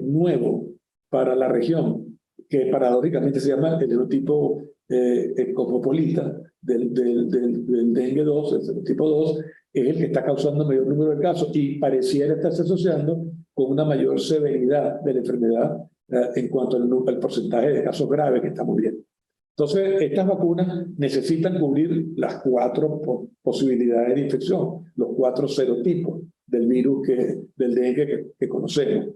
nuevo para la región, que paradójicamente se llama el genotipo cosmopolita del dengue 2, el genotipo 2, es el que está causando mayor número de casos y pareciera estarse asociando con una mayor severidad de la enfermedad en cuanto al porcentaje de casos graves que estamos viendo. Entonces, estas vacunas necesitan cubrir las 4 posibilidades de infección, los 4 serotipos del virus del dengue que conocemos.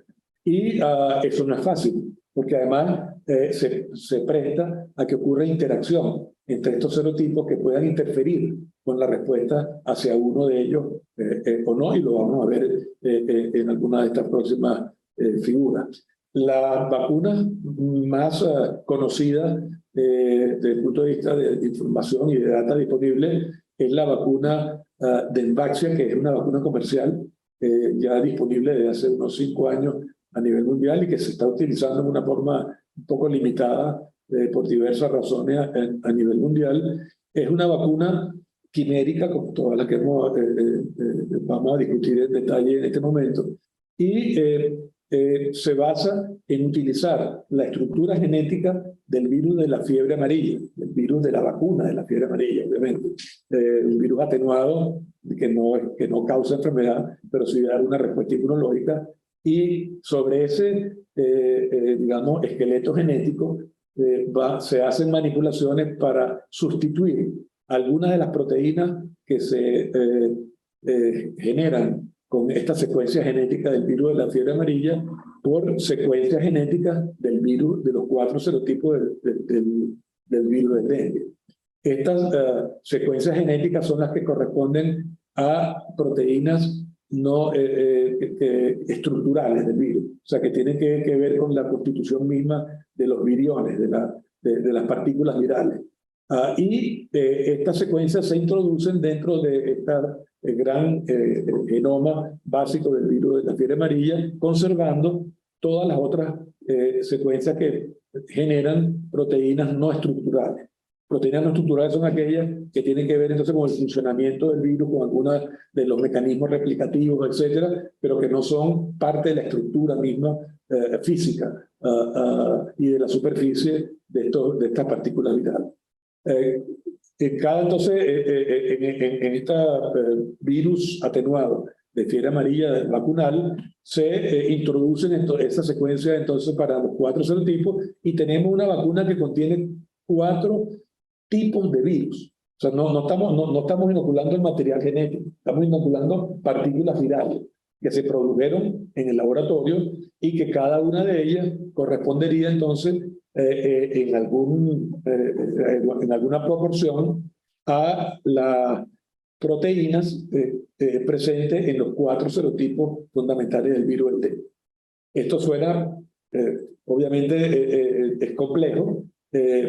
Y eso no es fácil, porque además se presta a que ocurra interacción entre estos serotipos que puedan interferir con la respuesta hacia uno de ellos o no, y lo vamos a ver en alguna de estas próximas figuras. La vacuna más conocida desde el punto de vista de información y de data disponible es la vacuna Dengvaxia, que es una vacuna comercial ya disponible desde hace unos 5 años a nivel mundial y que se está utilizando de una forma un poco limitada por diversas razones a nivel mundial. Es una vacuna quimérica, como todas las que vamos a discutir en detalle en este momento, y se basa en utilizar la estructura genética del virus de la fiebre amarilla, el virus de la vacuna de la fiebre amarilla, obviamente. Un virus atenuado que no causa enfermedad, pero sí da una respuesta inmunológica. Y sobre ese, digamos, esqueleto genético se hacen manipulaciones para sustituir algunas de las proteínas que se generan con esta secuencia genética del virus de la fiebre amarilla por secuencias genéticas del virus, de los 4 serotipos del virus del dengue. Estas secuencias genéticas son las que corresponden a proteínas no estructurales del virus, o sea, que tienen que ver con la constitución misma de los viriones, de las partículas virales. Y estas secuencias se introducen dentro de este gran genoma básico del virus de la fiebre amarilla, conservando todas las otras secuencias que generan proteínas no estructurales. Proteínas no estructurales son aquellas que tienen que ver entonces con el funcionamiento del virus, con algunos de los mecanismos replicativos, etcétera, pero que no son parte de la estructura misma física y de la superficie de estas partículas virales. Entonces, en este virus atenuado de fiebre amarilla vacunal, se introducen esa secuencia entonces para los 4 serotipos y tenemos una vacuna que contiene 4 tipos de virus. O sea, no estamos inoculando el material genético, estamos inoculando partículas virales que se produjeron en el laboratorio y que cada una de ellas correspondería entonces en alguna proporción a las proteínas presentes en los 4 serotipos fundamentales del virus del dengue. Esto suena, obviamente, es complejo,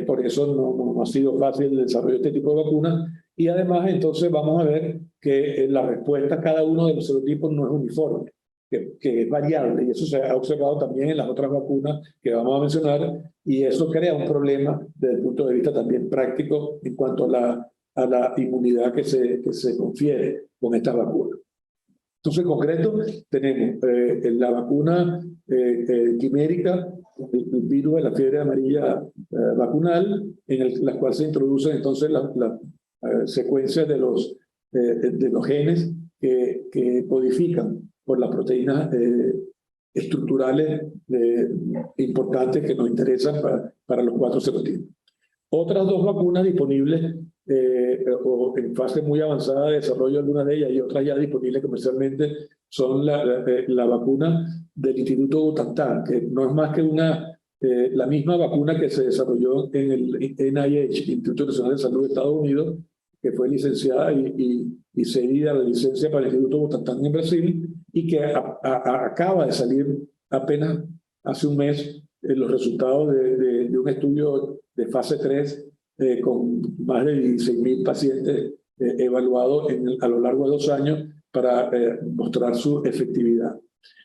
por eso no ha sido fácil el desarrollo de este tipo de vacunas, y además entonces vamos a ver que la respuesta a cada uno de los serotipos no es uniforme. que es variable, y eso se ha observado también en las otras vacunas que vamos a mencionar, y eso crea un problema desde el punto de vista también práctico en cuanto a la inmunidad que se confiere con estas vacunas. Entonces, en concreto, tenemos la vacuna quimérica, el virus de la fiebre amarilla vacunal, en la cual se introducen entonces las secuencias de los genes que codifican por las proteínas estructurales importantes que nos interesan para los 4 serotipos. Otras 2 vacunas disponibles o en fase muy avanzada de desarrollo, algunas de ellas, y otras ya disponibles comercialmente, son la vacuna del Instituto Butantan, que no es más que la misma vacuna que se desarrolló en el NIH, Instituto Nacional de Salud de Estados Unidos, que fue licenciada y cedida la licencia para el Instituto Butantan en Brasil, y que acaba de salir apenas hace un mes los resultados de un estudio de fase 3 con más de 16.000 pacientes evaluados a lo largo de 2 años para mostrar su efectividad.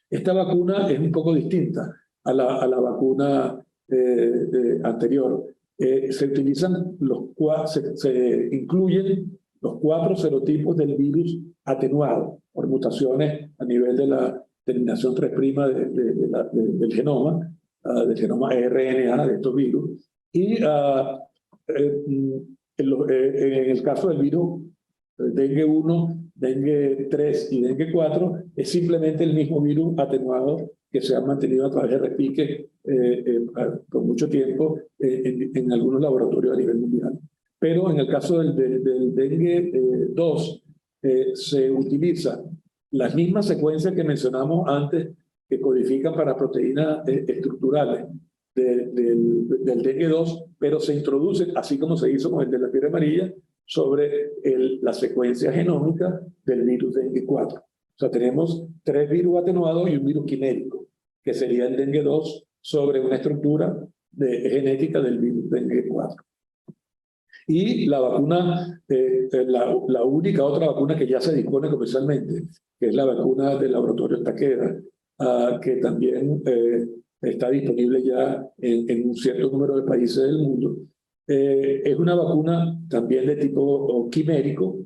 Esta vacuna es un poco distinta a la vacuna anterior. Se utilizan se incluyen los 4 serotipos del virus atenuado por mutaciones a nivel de la terminación 3' del genoma RNA de estos virus. Y en el caso del virus dengue 1, dengue 3 y dengue 4, es simplemente el mismo virus atenuado que se ha mantenido a través de repique por mucho tiempo en algunos laboratorios a nivel mundial. Pero en el caso del dengue 2, se utiliza las mismas secuencias que mencionamos antes, que codifican para proteínas estructurales del dengue 2, pero se introducen, así como se hizo con el de la fiebre amarilla, sobre la secuencia genómica del virus dengue 4. O sea, tenemos 3 virus atenuados y un virus quimérico, que sería el dengue 2 sobre una estructura genética del virus dengue 4. Y la vacuna, la única otra vacuna que ya se dispone comercialmente, que es la vacuna del laboratorio Takeda, que también está disponible ya en un cierto número de países del mundo. Es una vacuna también de tipo quimérico,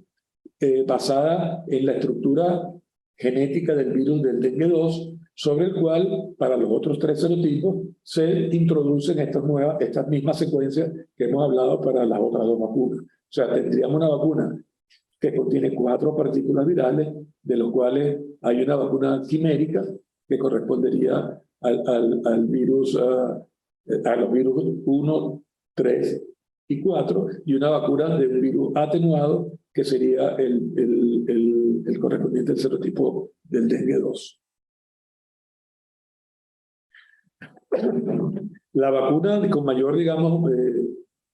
basada en la estructura genética del virus del dengue 2, sobre el cual, para los otros 3 serotipos, se introducen estas mismas secuencias que hemos hablado para las otras 2 vacunas. O sea, tendríamos una vacuna que contiene 4 partículas virales, de los cuales hay una vacuna quimérica que correspondería al virus, a los virus 1, 3 y 4, y una vacuna de un virus atenuado que sería el correspondiente al serotipo del dengue 2. La vacuna con mayor, digamos,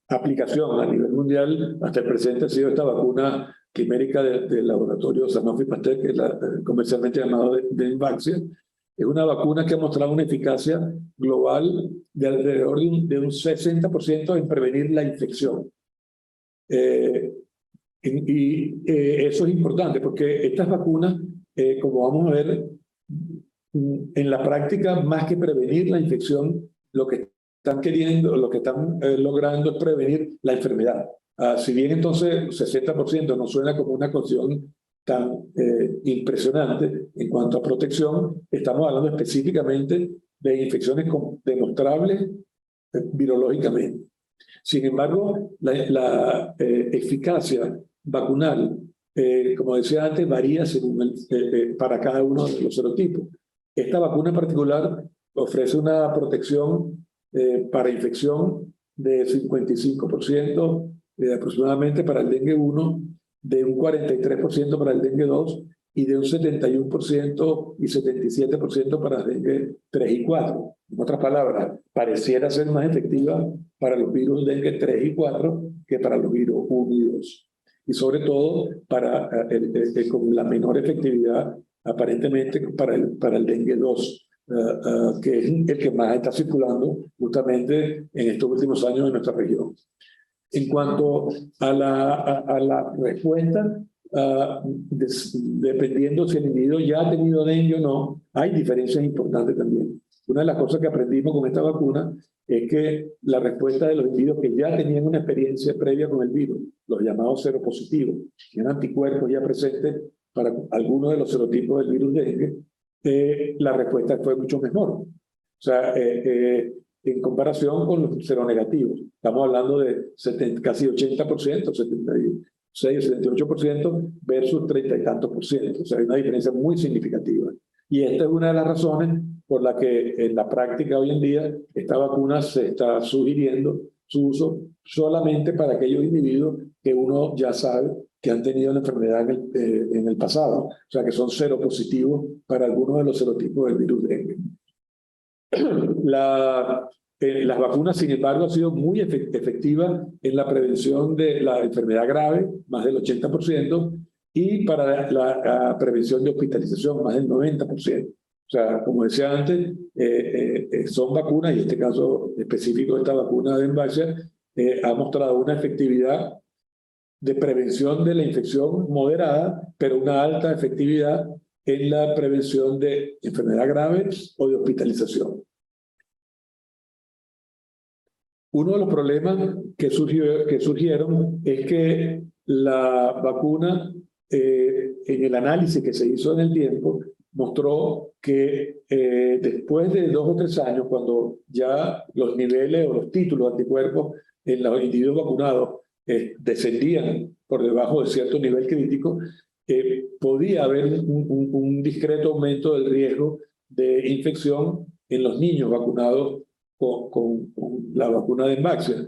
aplicación a nivel mundial hasta el presente ha sido esta vacuna quimérica del laboratorio Sanofi Pasteur, que es comercialmente llamada de Invaxia. Es una vacuna que ha mostrado una eficacia global de alrededor de un 60% en prevenir la infección. Eso es importante porque estas vacunas, como vamos a ver, en la práctica, más que prevenir la infección, lo que están logrando es prevenir la enfermedad. Si bien entonces 60% no suena como una cuestión tan impresionante en cuanto a protección, estamos hablando específicamente de infecciones demostrables virológicamente. Sin embargo, la eficacia vacunal, como decía antes, varía según para cada uno de los serotipos. Esta vacuna en particular ofrece una protección para infección de 55% aproximadamente para el dengue 1, de un 43% para el dengue 2 y de un 71% y 77% para el dengue 3 y 4. En otras palabras, pareciera ser más efectiva para los virus dengue 3 y 4 que para los virus 1 y 2. Y sobre todo con la menor efectividad aparentemente para el dengue 2, que es el que más está circulando justamente en estos últimos años en nuestra región. En cuanto a la respuesta dependiendo si el individuo ya ha tenido dengue o no, hay diferencias importantes también. Una de las cosas que aprendimos con esta vacuna es que la respuesta de los individuos que ya tenían una experiencia previa con el virus, los llamados seropositivos, tienen anticuerpos ya presentes para algunos de los serotipos del virus dengue, la respuesta fue mucho mejor. O sea, en comparación con los seronegativos, estamos hablando de casi 80%, 76, 78% versus 30 y tantos por ciento. O sea, hay una diferencia muy significativa. Y esta es una de las razones por la que en la práctica hoy en día esta vacuna se está sugiriendo su uso solamente para aquellos individuos que uno ya sabe que han tenido la enfermedad en el pasado, o sea, que son seropositivos para algunos de los serotipos del virus dengue. Las vacunas, sin embargo, han sido muy efectivas en la prevención de la enfermedad grave, más del 80%, y para la prevención de hospitalización, más del 90%. O sea, como decía antes, son vacunas, y en este caso específico esta vacuna de Envacia ha mostrado una efectividad de prevención de la infección moderada, pero una alta efectividad en la prevención de enfermedad grave o de hospitalización. Uno de los problemas que surgieron es que la vacuna, en el análisis que se hizo en el tiempo, mostró que después de 2 o 3 años, cuando ya los niveles o los títulos de anticuerpos en los individuos vacunados descendían por debajo de cierto nivel crítico, podía haber un discreto aumento del riesgo de infección en los niños vacunados con la vacuna de Envacia,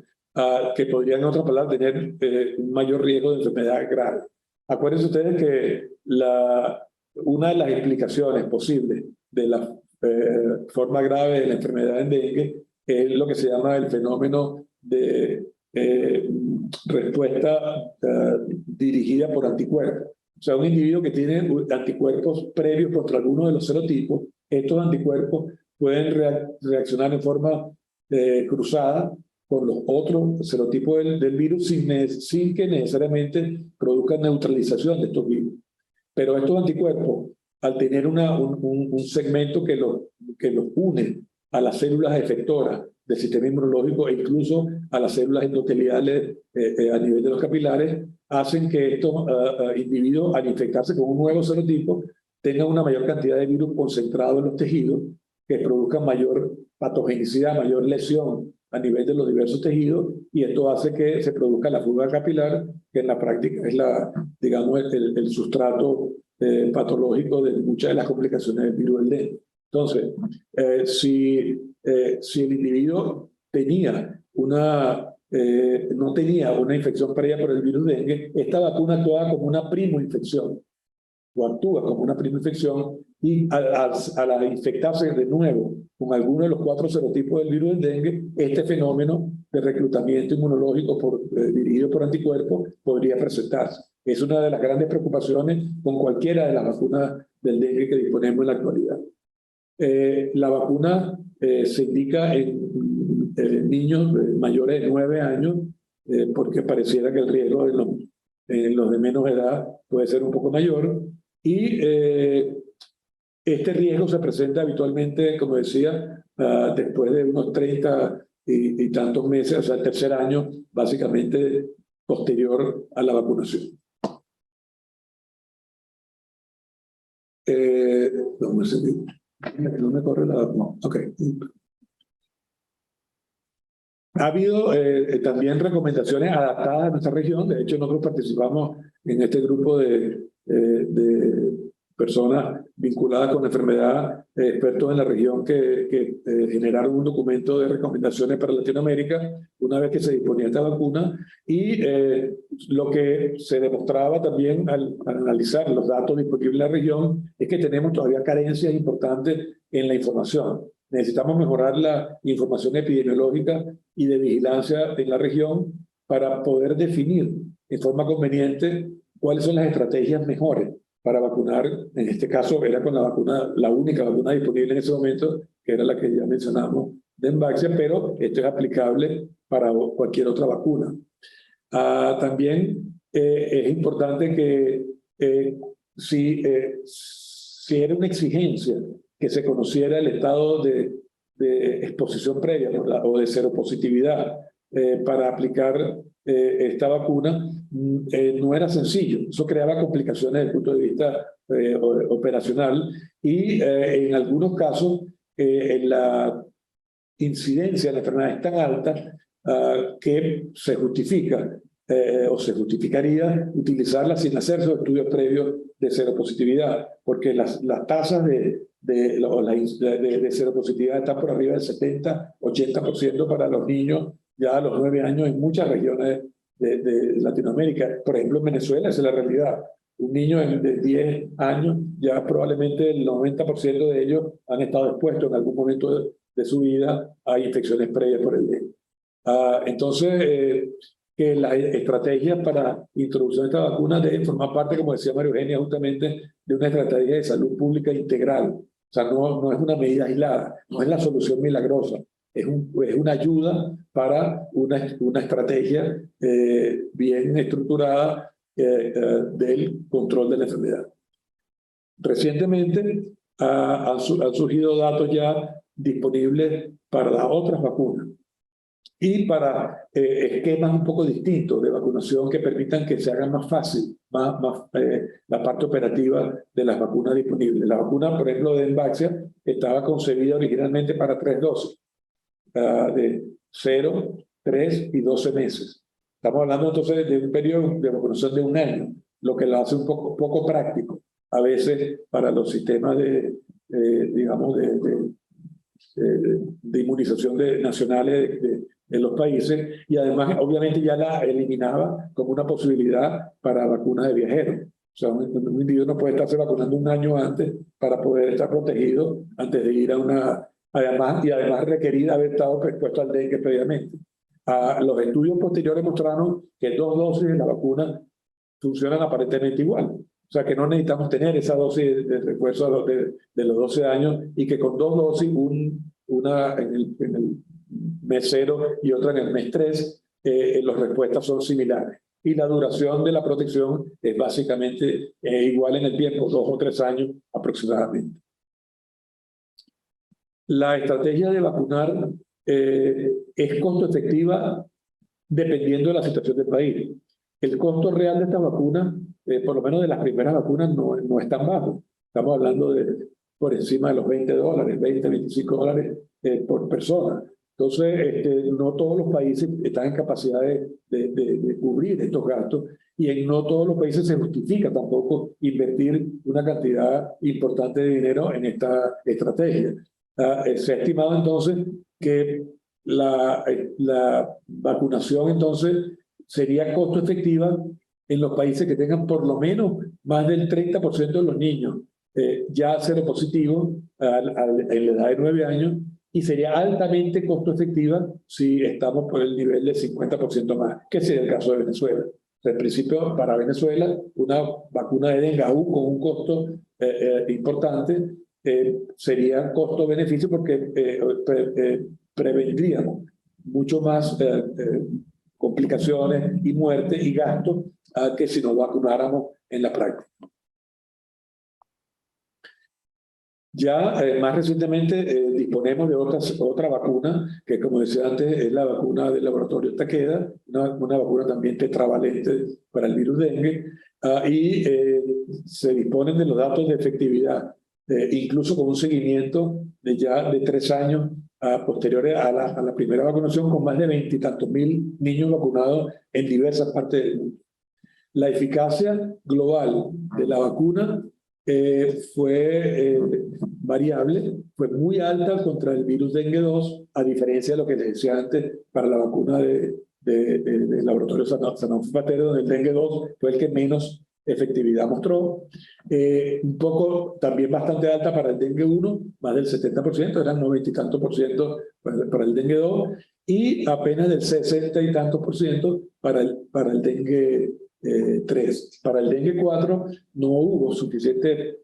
que podrían, en otras palabras, tener un mayor riesgo de enfermedad grave. Acuérdense ustedes que una de las explicaciones posibles de la forma grave de la enfermedad en dengue es lo que se llama el fenómeno de respuesta dirigida por anticuerpos. O sea, un individuo que tiene anticuerpos previos contra alguno de los serotipos, estos anticuerpos pueden reaccionar en forma cruzada con los otros serotipos del virus sin que necesariamente produzcan neutralización de estos virus. Pero estos anticuerpos, al tener un segmento que los une a las células efectoras del sistema inmunológico e incluso a las células endoteliales a nivel de los capilares, hacen que estos individuos, al infectarse con un nuevo serotipo, tengan una mayor cantidad de virus concentrado en los tejidos, que produzcan mayor patogenicidad, mayor lesión a nivel de los diversos tejidos, y esto hace que se produzca la fuga capilar, que en la práctica es digamos, el sustrato patológico de muchas de las complicaciones del virus del dengue. Entonces, si el individuo no tenía una infección previa por el virus dengue, esta vacuna actúa como una primoinfección, o actúa como una primoinfección, y al infectarse de nuevo con alguno de los 4 serotipos del virus del dengue, este fenómeno de reclutamiento inmunológico dirigido por anticuerpos podría presentarse. Es una de las grandes preocupaciones con cualquiera de las vacunas del dengue que disponemos en la actualidad. La vacuna se indica en niños mayores de 9 años, porque pareciera que el riesgo en los de menos edad puede ser un poco mayor, y este riesgo se presenta habitualmente, como decía, después de unos 30 y tantos meses, o sea, el tercer año, básicamente posterior a la vacunación. No me corre la... No, ok. Ha habido también recomendaciones adaptadas a nuestra región. De hecho, nosotros participamos en este grupo de personas vinculadas con la enfermedad, expertos en la región que generaron un documento de recomendaciones para Latinoamérica una vez que se disponía esta vacuna, y lo que se demostraba también al analizar los datos disponibles en la región es que tenemos todavía carencias importantes en la información. Necesitamos mejorar la información epidemiológica y de vigilancia en la región para poder definir en forma conveniente cuáles son las estrategias mejores para vacunar. En este caso era con la única vacuna disponible en ese momento, que era la que ya mencionamos de Envacia, pero esto es aplicable para cualquier otra vacuna. También es importante que si era una exigencia que se conociera el estado de exposición previa o de seropositividad para aplicar esta vacuna, no era sencillo. Eso creaba complicaciones desde el punto de vista operacional y en algunos casos la incidencia de la enfermedad es tan alta que se justifica o se justificaría utilizarla sin hacer esos estudios previos de seropositividad, porque las tasas de seropositividad están por arriba del 70-80% para los niños ya a los 9 años en muchas regiones de Latinoamérica. Por ejemplo, en Venezuela esa es la realidad. Un niño de 10 años, ya probablemente el 90% de ellos han estado expuestos en algún momento de su vida a infecciones previas por el dengue. Entonces, que las estrategias para introducción de esta vacuna deben formar parte, como decía María Eugenia, justamente de una estrategia de salud pública integral. O sea, no es una medida aislada, no es la solución milagrosa, es una ayuda para una estrategia bien estructurada del control de la enfermedad. Recientemente han surgido datos ya disponibles para las otras vacunas y para esquemas un poco distintos de vacunación que permitan que se haga más fácil la parte operativa de las vacunas disponibles. La vacuna, por ejemplo, de Envaxia estaba concebida originalmente para 3 dosis, de 0, 3 y 12 meses. Estamos hablando entonces de un periodo de vacunación de 1 año, lo que lo hace un poco práctico a veces para los sistemas digamos, de inmunización nacionales de los países, y además obviamente ya la eliminaba como una posibilidad para vacunas de viajeros. O sea, un individuo no puede estarse vacunando 1 año antes para poder estar protegido antes de ir a una... Además requerida haber estado expuesto al dengue previamente. Los estudios posteriores mostraron que 2 dosis de la vacuna funcionan aparentemente igual. O sea, que no necesitamos tener esa dosis de refuerzo de los 12 años y que con 2 dosis, una en el mes 0 y otra en el mes 3, las respuestas son similares. Y la duración de la protección es básicamente igual en el tiempo, 2 o 3 años aproximadamente. La estrategia de vacunar es costo efectiva dependiendo de la situación del país. El costo real de esta vacuna, por lo menos de las primeras vacunas, no es tan bajo. Estamos hablando de por encima de los $20, 20, 25 dólares por persona. Entonces, no todos los países están en capacidad de cubrir estos gastos y en no todos los países se justifica tampoco invertir una cantidad importante de dinero en esta estrategia. Se ha estimado entonces que la vacunación entonces sería costo efectiva en los países que tengan por lo menos más del 30% de los niños ya seropositivos en la edad de 9 años, y sería altamente costo efectiva si estamos por el nivel del 50% más, que sería el caso de Venezuela. En principio, para Venezuela, una vacuna de dengue con un costo importante sería costo-beneficio porque prevendríamos mucho más complicaciones y muerte y gastos que si nos vacunáramos en la práctica. Ya más recientemente disponemos de otra vacuna que, como decía antes, es la vacuna del laboratorio Takeda, una vacuna también tetravalente para el virus dengue, y se disponen de los datos de efectividad, incluso con un seguimiento de 3 años posteriores a la primera vacunación, con más de 20 y tantos mil niños vacunados en diversas partes del mundo. La eficacia global de la vacuna fue variable, fue muy alta contra el virus dengue 2, a diferencia de lo que les decía antes para la vacuna del laboratorio Sanofi Pasteur, donde el dengue 2 fue el que menos efectividad mostró. Un poco también bastante alta para el dengue 1, más del 70%, eran 90 y tantos por ciento para el dengue 2, y apenas del 60 y tantos por ciento para el dengue 3. Para el dengue 4 no hubo suficientes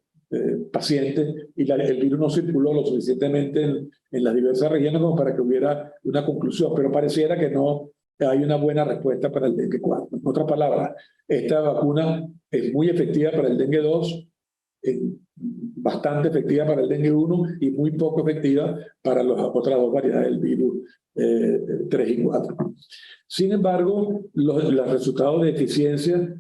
pacientes y el virus no circuló lo suficientemente en las diversas regiones como para que hubiera una conclusión, pero pareciera que no hay una buena respuesta para el dengue 4. En otras palabras, esta vacuna es muy efectiva para el dengue 2, bastante efectiva para el dengue 1 y muy poco efectiva para las otras dos variedades del virus 3 y 4. Sin embargo, los resultados de eficiencia,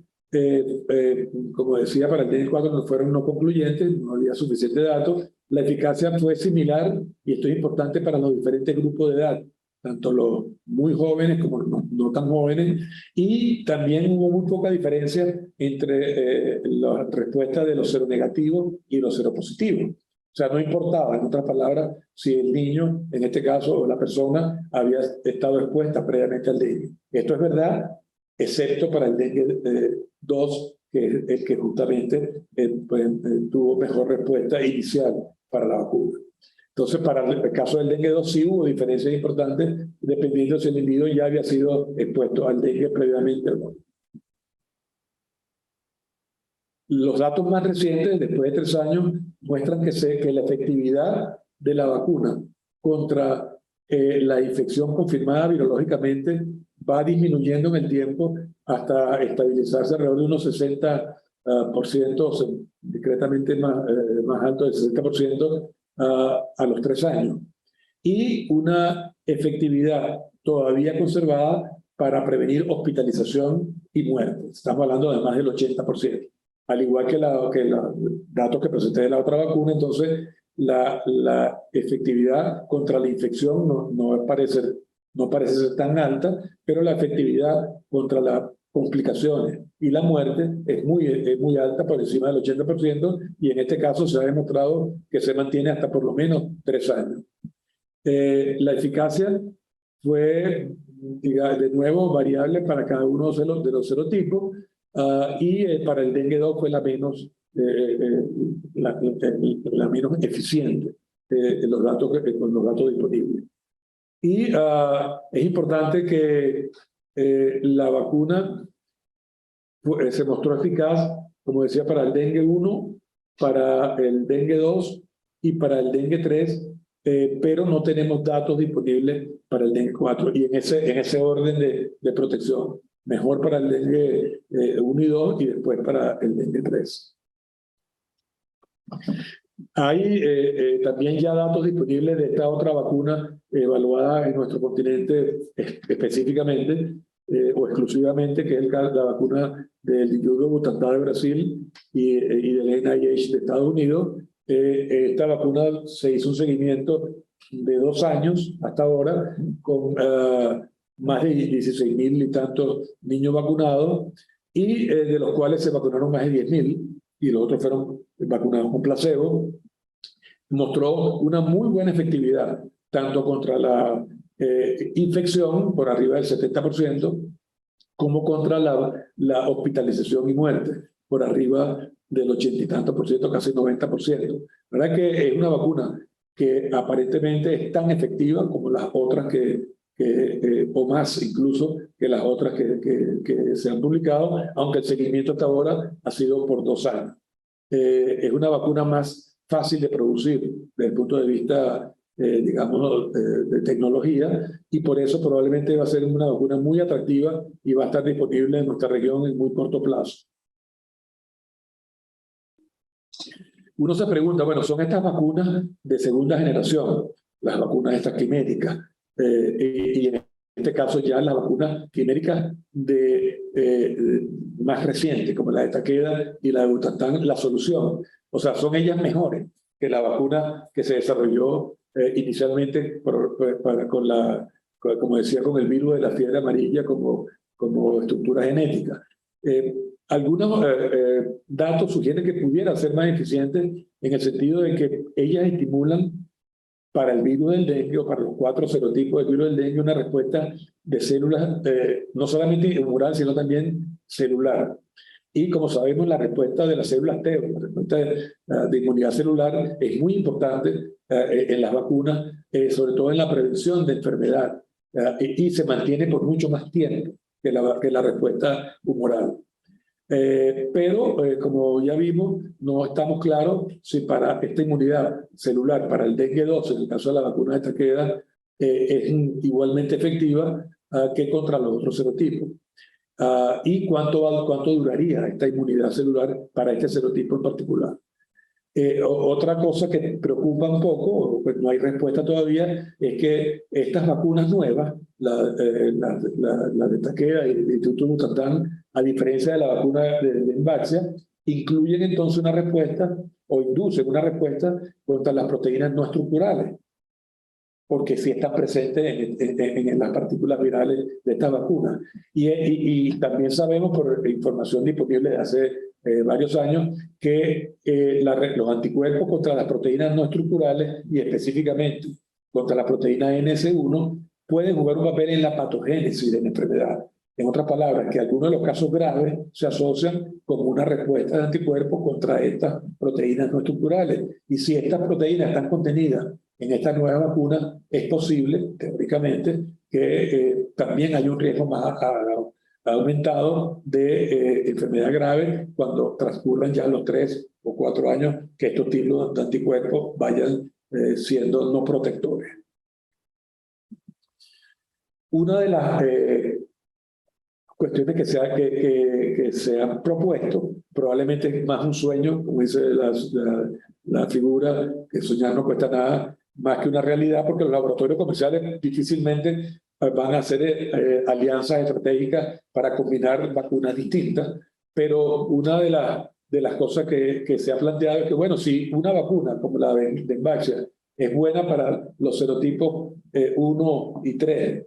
como decía, para el dengue 4 no fueron no concluyentes, no había suficiente datos. La eficacia fue similar, y esto es importante para los diferentes grupos de edad, tanto los muy jóvenes como los no tan jóvenes, y también hubo muy poca diferencia entre la respuesta de los seronegativos y los seropositivos. O sea, no importaba, en otras palabras, si el niño, en este caso, o la persona, había estado expuesta previamente al dengue. Esto es verdad, excepto para el dengue 2, que es el que justamente tuvo mejor respuesta inicial para la vacuna. Entonces, para el caso del dengue 2 sí hubo diferencias importantes, dependiendo si el individuo ya había sido expuesto al dengue previamente o no. Los datos más recientes, después de 3 años, muestran que la efectividad de la vacuna contra la infección confirmada virológicamente va disminuyendo en el tiempo hasta estabilizarse alrededor de unos 60%, o sea, discretamente más alto del 60%, a los 3 años. Y una efectividad todavía conservada para prevenir hospitalización y muerte. Estamos hablando de más del 80%. Al igual que los datos que presenté de la otra vacuna, entonces la efectividad contra la infección no parece ser tan alta, pero la efectividad contra las complicaciones y la muerte es muy alta, por encima del 80%, y en este caso se ha demostrado que se mantiene hasta por lo menos 3 años. La eficacia fue, de nuevo, variable para cada uno de los serotipos, y para el dengue 2 fue la menos eficiente con los datos disponibles. Y es importante que la vacuna se mostró eficaz, como decía, para el dengue 1, para el dengue 2 y para el dengue 3, pero no tenemos datos disponibles para el dengue 4, y en ese orden de protección. Mejor para el dengue 1 y 2 y después para el dengue 3. Hay también ya datos disponibles de esta otra vacuna evaluada en nuestro continente específicamente o exclusivamente, que es la vacuna del Instituto Butantan de Brasil y del NIH de Estados Unidos. Esta vacuna se hizo un seguimiento de 2 años hasta ahora con más de 16.000 y tantos niños vacunados, y de los cuales se vacunaron más de 10.000 y los otros fueron vacunados con placebo. Mostró una muy buena efectividad, tanto contra la infección, por arriba del 70%, como contra la hospitalización y muerte, por arriba del 80 y tanto por ciento, casi 90%. La verdad que es una vacuna que aparentemente es tan efectiva como las otras o más incluso que las otras que se han publicado, aunque el seguimiento hasta ahora ha sido por 2 años. Es una vacuna más fácil de producir desde el punto de vista, digamos, de tecnología, y por eso probablemente va a ser una vacuna muy atractiva y va a estar disponible en nuestra región en muy corto plazo. Uno se pregunta, bueno, ¿son estas vacunas de segunda generación? Las vacunas estas quiméricas. Y en este caso ya las vacunas quiméricas más recientes, como la de Takeda y la de Butantan, la solución. O sea, son ellas mejores que la vacuna que se desarrolló inicialmente como decía, con el virus de la fiebre amarilla como estructura genética. Algunos datos sugieren que pudiera ser más eficiente en el sentido de que ellas estimulan para el virus del dengue o para los 4 serotipos del virus del dengue una respuesta de células, no solamente inmunal, sino también celular. Y como sabemos, la respuesta de las células T, la respuesta de inmunidad celular, es muy importante en las vacunas, sobre todo en la prevención de enfermedad, y se mantiene por mucho más tiempo que la respuesta humoral. Pero, como ya vimos, no estamos claros si para esta inmunidad celular, para el dengue 2, en el caso de la vacuna de Takeda, es igualmente efectiva que contra los otros serotipos. ¿Y cuánto duraría esta inmunidad celular para este serotipo en particular? Otra cosa que preocupa un poco, pues no hay respuesta todavía, es que estas vacunas nuevas, la de Takeda y el Instituto Butantan, a diferencia de la vacuna de Invaxia, incluyen entonces una respuesta o inducen una respuesta contra las proteínas no estructurales, porque sí están presentes en las partículas virales de estas vacunas. Y también sabemos por información disponible de hace varios años que los anticuerpos contra las proteínas no estructurales y específicamente contra la proteína NS1 pueden jugar un papel en la patogénesis de la enfermedad. En otras palabras, que algunos de los casos graves se asocian con una respuesta de anticuerpos contra estas proteínas no estructurales. Y si estas proteínas están contenidas en esta nueva vacuna, es posible, teóricamente, que también hay un riesgo más aumentado de enfermedad grave cuando transcurran ya los 3 o 4 años que estos tipos de anticuerpos vayan siendo no protectores. Una de las cuestiones que se han propuesto, probablemente es más un sueño, como dice la figura, que soñar no cuesta nada, más que una realidad, porque los laboratorios comerciales difícilmente van a hacer alianzas estratégicas para combinar vacunas distintas, pero una de las cosas que se ha planteado es que, bueno, si una vacuna como la de Invaxia es buena para los serotipos 1 y 3,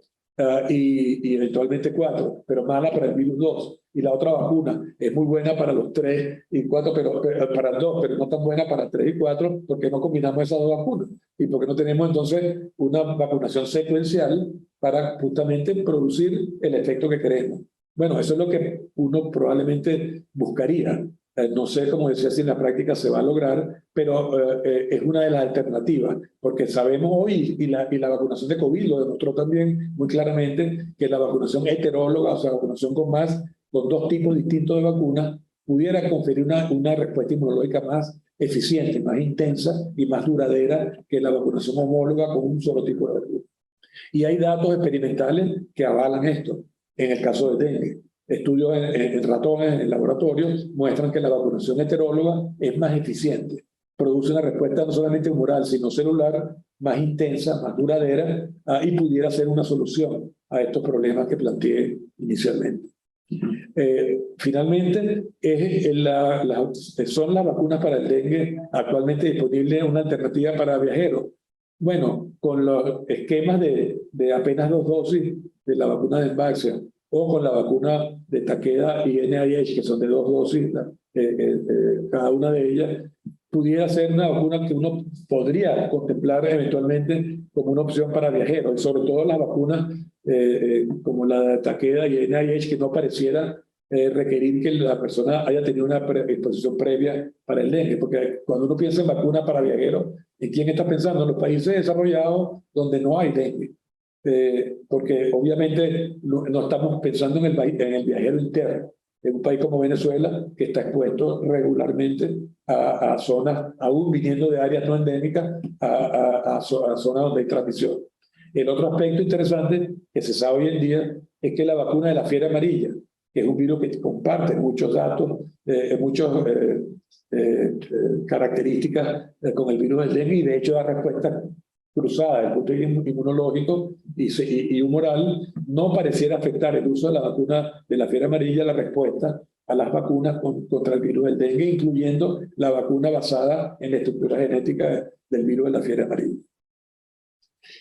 y eventualmente 4, pero mala para el virus 2. Y la otra vacuna es muy buena para los 3 y 4, pero para el 2, pero no tan buena para 3 y 4, porque no combinamos esas dos vacunas. Y porque no tenemos entonces una vacunación secuencial para justamente producir el efecto que queremos. Bueno, eso es lo que uno probablemente buscaría. No sé, como decía, si en la práctica se va a lograr, pero es una de las alternativas, porque sabemos hoy, y la vacunación de COVID lo demostró también muy claramente, que la vacunación heteróloga, o sea, vacunación con 2 tipos distintos de vacunas, pudiera conferir una respuesta inmunológica más eficiente, más intensa y más duradera que la vacunación homóloga con un solo tipo de vacuna. Y hay datos experimentales que avalan esto, en el caso de dengue. Estudios en ratones, en laboratorios, muestran que la vacunación heteróloga es más eficiente. Produce una respuesta no solamente humoral, sino celular, más intensa, más duradera, y pudiera ser una solución a estos problemas que planteé inicialmente. Finalmente, son las vacunas para el dengue actualmente disponibles una alternativa para viajeros. Bueno, con los esquemas de apenas 2 dosis de la vacuna de Invaxia, o con la vacuna de Takeda y NIH, que son de 2 dosis, cada una de ellas, pudiera ser una vacuna que uno podría contemplar eventualmente como una opción para viajeros, y sobre todo las vacunas como la de Takeda y NIH, que no pareciera requerir que la persona haya tenido una exposición previa para el dengue, porque cuando uno piensa en vacuna para viajeros, ¿en quién está pensando? En los países desarrollados donde no hay dengue. Porque obviamente no estamos pensando en el viajero interno, en un país como Venezuela, que está expuesto regularmente a zonas, aún viniendo de áreas no endémicas, a zonas donde hay transmisión. El otro aspecto interesante que se sabe hoy en día es que la vacuna de la fiebre amarilla, que es un virus que comparte muchos datos, muchas características con el virus del dengue, y de hecho da respuesta cruzada desde el punto de vista inmunológico y humoral, no pareciera afectar el uso de la vacuna de la fiebre amarilla, la respuesta a las vacunas contra el virus del dengue, incluyendo la vacuna basada en la estructura genética del virus de la fiebre amarilla.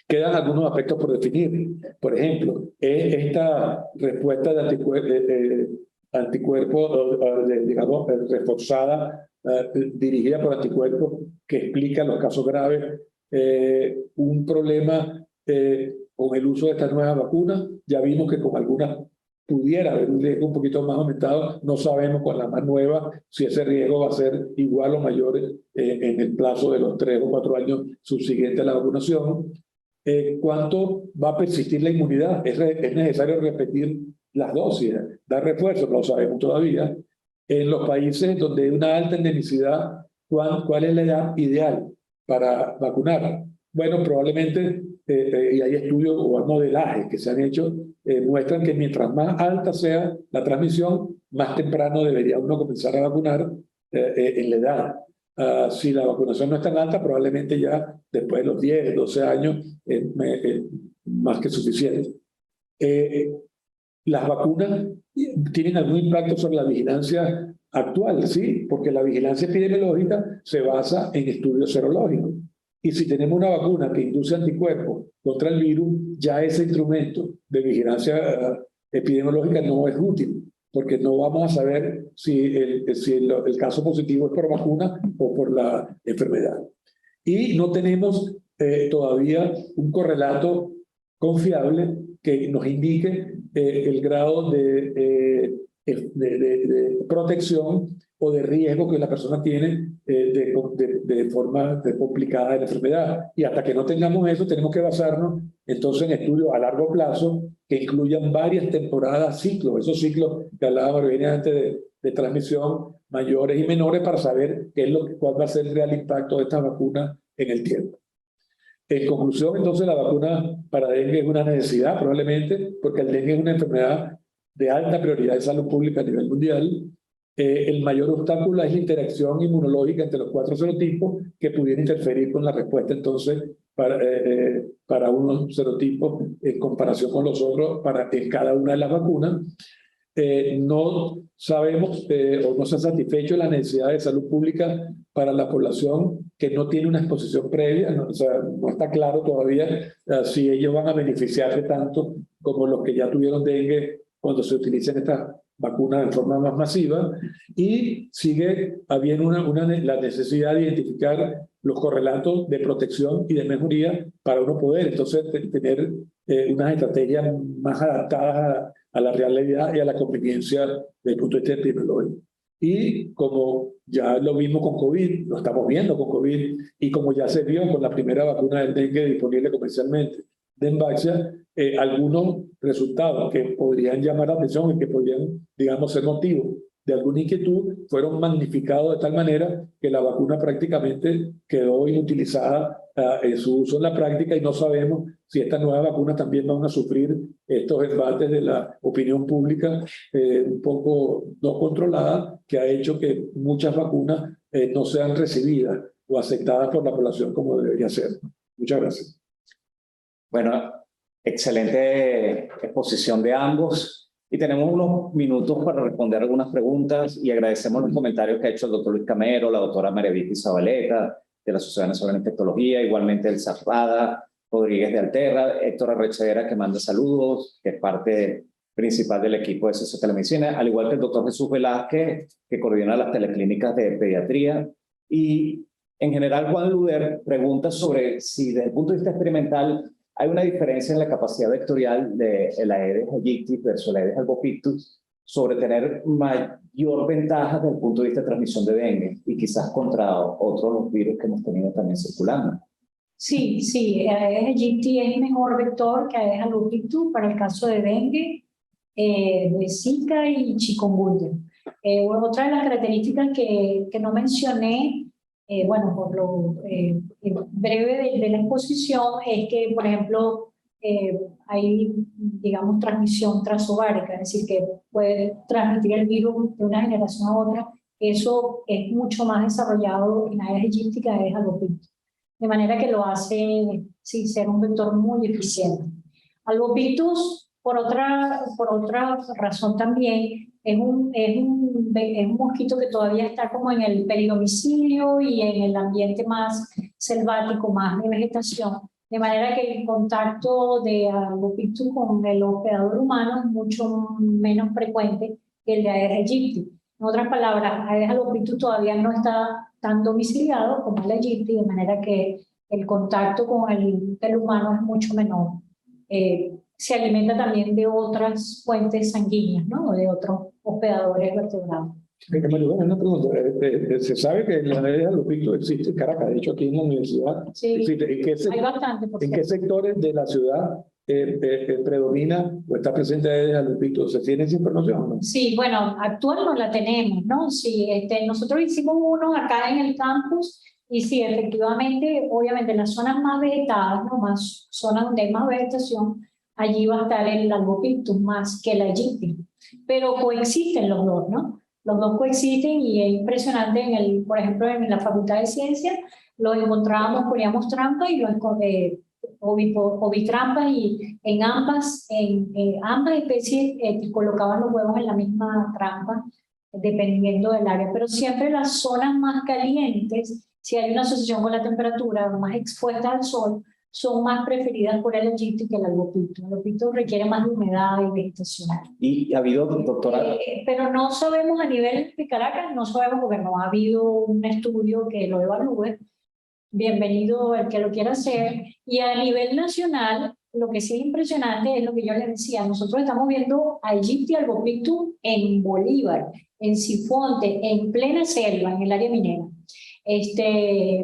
Quedan algunos aspectos por definir. Por ejemplo, esta respuesta de anticuerpos, digamos, reforzada, dirigida por anticuerpos, que explica los casos graves, un problema con el uso de estas nuevas vacunas. Ya vimos que con algunas pudiera haber un riesgo un poquito más aumentado. No sabemos con la más nueva si ese riesgo va a ser igual o mayor en el plazo de los 3 o 4 años subsiguientes a la vacunación. ¿Cuánto va a persistir la inmunidad? ¿Es necesario repetir las dosis, dar refuerzo? No lo sabemos todavía. En los países donde hay una alta endemicidad, ¿cuál es la edad ideal para vacunar? Bueno, probablemente y hay estudios o modelajes que se han hecho, muestran que mientras más alta sea la transmisión, más temprano debería uno comenzar a vacunar en la edad. Si la vacunación no es tan alta, probablemente ya después de los 10, 12 años más que suficiente. Las vacunas tienen algún impacto sobre la vigilancia actual, sí, porque la vigilancia epidemiológica se basa en estudios serológicos. Y si tenemos una vacuna que induce anticuerpos contra el virus, ya ese instrumento de vigilancia epidemiológica no es útil, porque no vamos a saber si el caso positivo es por vacuna o por la enfermedad. Y no tenemos todavía un correlato confiable que nos indique el grado de protección o de riesgo que la persona tiene de forma complicada de la enfermedad. Y hasta que no tengamos eso, tenemos que basarnos entonces en estudios a largo plazo que incluyan varias temporadas, ciclos, esos ciclos que hablaba Marvenia antes de transmisión, mayores y menores, para saber cuál va a ser el real impacto de esta vacuna en el tiempo. En conclusión, entonces, la vacuna para dengue es una necesidad, probablemente, porque el dengue es una enfermedad de alta prioridad de salud pública a nivel mundial. El mayor obstáculo es la interacción inmunológica entre los 4 serotipos que pudiera interferir con la respuesta, entonces, para unos serotipos en comparación con los otros en cada una de las vacunas. No sabemos o no se ha satisfecho la necesidad de salud pública para la población que no tiene una exposición previa, ¿no? O sea, no está claro todavía si ellos van a beneficiarse tanto como los que ya tuvieron dengue cuando se utilicen estas vacunas en forma más masiva, y sigue habiendo la necesidad de identificar los correlatos de protección y de mejoría para uno poder entonces tener unas estrategias más adaptadas a la realidad y a la conveniencia desde el punto de vista epidemiológico. Y como ya lo vimos con COVID, lo estamos viendo con COVID, y como ya se vio con la primera vacuna del dengue disponible comercialmente, Dengvaxia, algunos resultados que podrían llamar la atención y que podrían, digamos, ser motivo de alguna inquietud, fueron magnificados de tal manera que la vacuna prácticamente quedó inutilizada en su uso en la práctica, y no sabemos si estas nuevas vacunas también van a sufrir estos embates de la opinión pública un poco no controlada, que ha hecho que muchas vacunas no sean recibidas o aceptadas por la población como debería ser. Muchas gracias. Bueno, excelente exposición de ambos, y tenemos unos minutos para responder algunas preguntas, y agradecemos los comentarios que ha hecho el doctor Luis Camero, la doctora María Vicky Zabaleta de la Sociedad Venezolana de Infectología, igualmente el Zafrada Rodríguez de Alterra, Héctor Arrechedera, que manda saludos, que es parte principal del equipo de SOS Telemedicina, al igual que el doctor Jesús Velázquez, que coordina las teleclínicas de pediatría. Y en general, Juan Luder pregunta sobre si desde el punto de vista experimental hay una diferencia en la capacidad vectorial de la Aedes aegypti versus la Aedes albopictus sobre tener mayor ventaja desde el punto de vista de transmisión de dengue y quizás contra otros virus que hemos tenido también circulando. Sí, Aedes aegypti es mejor vector que Aedes albopictus para el caso de dengue, de Zika y chikungunya. Otra de las características que no mencioné, bueno, por lo breve de la exposición, es que, por ejemplo, hay, digamos, transmisión transovárica, es decir, que puede transmitir el virus de una generación a otra. Eso es mucho más desarrollado en Aedes aegypti que Aedes albopictus, de manera que lo hace, sí, ser un vector muy eficiente. Albopictus, por otra razón también, es un mosquito que todavía está como en el peridomicilio y en el ambiente más selvático, más de vegetación, de manera que el contacto de albopictus con el hospedador humano es mucho menos frecuente que el de Aedes aegypti. En otras palabras, Aedes albopictus todavía no está tan domiciliado como el aegypti, de manera que el contacto con el humano es mucho menor. Se alimenta también de otras fuentes sanguíneas, ¿no? De otros hospedadores vertebrados. Una pregunta. Se sabe que la Aedes albopictus existe en Caracas, de hecho aquí en la universidad. Sí, existe. hay bastante. ¿En qué sectores de la ciudad predomina o está presente Aedes albopictus? ¿Se tiene esa información o no? Sí, bueno, actual no la tenemos, ¿no? Sí, nosotros hicimos uno acá en el campus Y sí, efectivamente, obviamente en las zonas más vegetadas, ¿no? Más zonas donde hay más vegetación, allí va a estar el Albopictus más que la Aegypti. Pero coexisten los dos, ¿no? Los dos coexisten y es impresionante, por ejemplo, en la Facultad de Ciencias, los encontrábamos, poníamos trampas y ovitrampas y en ambas especies colocaban los huevos en la misma trampa, dependiendo del área. Pero siempre las zonas más calientes, si hay una asociación con la temperatura más expuesta al sol, son más preferidas por el Aegypti que el Albopictus. El Albopictus requiere más de humedad y vegetación. Y ha habido, doctora... Pero no sabemos a nivel de Caracas, no sabemos porque no ha habido un estudio que lo evalúe. Bienvenido el que lo quiera hacer. Y a nivel nacional, lo que sí es impresionante es lo que yo les decía. Nosotros estamos viendo a Aegypti albopictus en Bolívar, en Sifonte, en plena selva, en el área minera.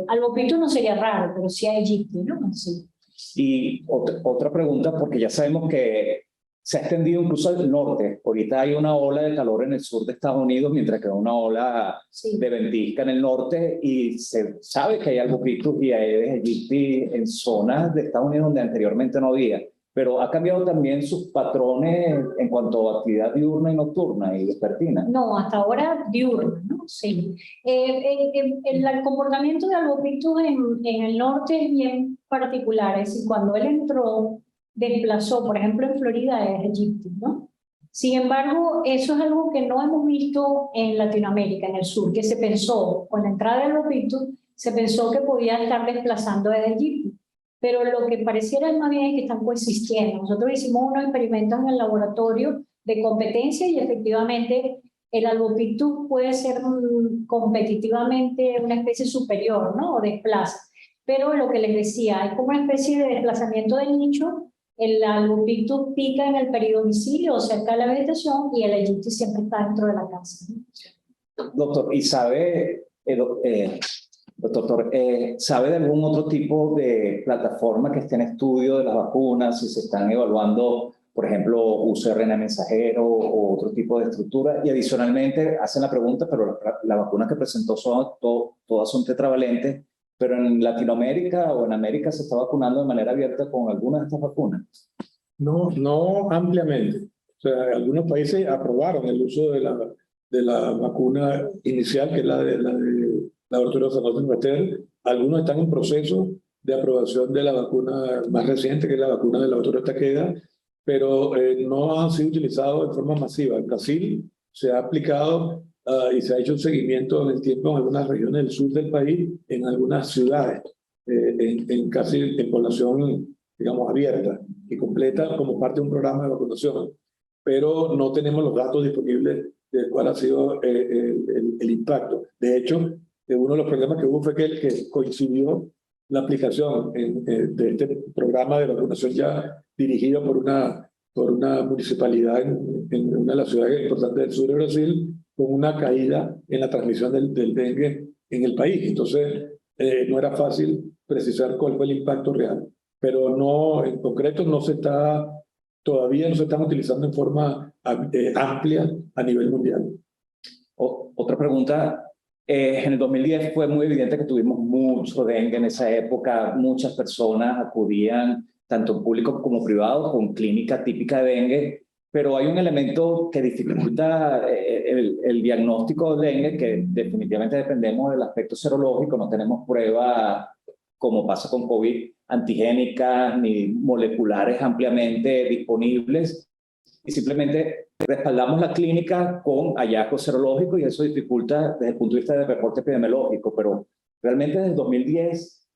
Albopictus no sería raro, pero sí a Aegypti, ¿no? Sí. Y otra pregunta, porque ya sabemos que se ha extendido incluso al norte. Ahorita hay una ola de calor en el sur de Estados Unidos, mientras que hay una ola de ventisca en el norte, y se sabe que hay albopictus y Aedes aegypti en zonas de Estados Unidos donde anteriormente no había. Pero ha cambiado también sus patrones en cuanto a actividad diurna y nocturna y vespertina. No, hasta ahora diurna, ¿no? Sí. El comportamiento de albopictus en el norte es bien particular. Es decir, cuando él entró, desplazó, por ejemplo, en Florida Aedes aegypti, ¿no? Sin embargo, eso es algo que no hemos visto en Latinoamérica, en el sur, que se pensó, con la entrada de albopictus, se pensó que podía estar desplazando Aedes aegypti. Pero lo que pareciera más bien es que están coexistiendo. Nosotros hicimos unos experimentos en el laboratorio de competencia y efectivamente el albopictus puede ser competitivamente una especie superior, ¿no? O desplaza. Pero lo que les decía, hay como una especie de desplazamiento de nicho. El albopictus pica en el peridomicilio o cerca de la vegetación y el aegypti siempre está dentro de la casa, ¿no? Doctor, ¿y sabe... Doctor, ¿sabe de algún otro tipo de plataforma que esté en estudio de las vacunas, si se están evaluando, por ejemplo, uso de RNA mensajero o otro tipo de estructura? Y adicionalmente hacen la pregunta, pero las vacunas que presentó todas son tetravalentes, pero en Latinoamérica o en América se está vacunando de manera abierta con algunas de estas vacunas. No, no ampliamente. O sea, algunos países aprobaron el uso de la vacuna inicial, que es la de Laboratorio San José Pasteur. Algunos están en proceso de aprobación de la vacuna más reciente, que es la vacuna del Laboratorio Takeda, pero no han sido utilizados de forma masiva. En Brasil se ha aplicado y se ha hecho un seguimiento en el tiempo en algunas regiones del sur del país, en algunas ciudades, casi en población, digamos, abierta y completa como parte de un programa de vacunación. Pero no tenemos los datos disponibles de cuál ha sido el impacto. De hecho, uno de los problemas que hubo fue que coincidió la aplicación de este programa de vacunación ya dirigido por una municipalidad en una de las ciudades importantes del sur de Brasil, con una caída en la transmisión del dengue en el país. Entonces, no era fácil precisar cuál fue el impacto real. Pero no, en concreto todavía no se están utilizando en forma amplia a nivel mundial. Otra pregunta. En el 2010 fue muy evidente que tuvimos mucho dengue en esa época. Muchas personas acudían, tanto público como privado, con clínica típica de dengue. Pero hay un elemento que dificulta el diagnóstico de dengue, que definitivamente dependemos del aspecto serológico. No tenemos pruebas, como pasa con COVID, antigénicas ni moleculares ampliamente disponibles. Y simplemente respaldamos la clínica con hallazgos serológicos y eso dificulta desde el punto de vista del reporte epidemiológico. Pero realmente desde el 2010,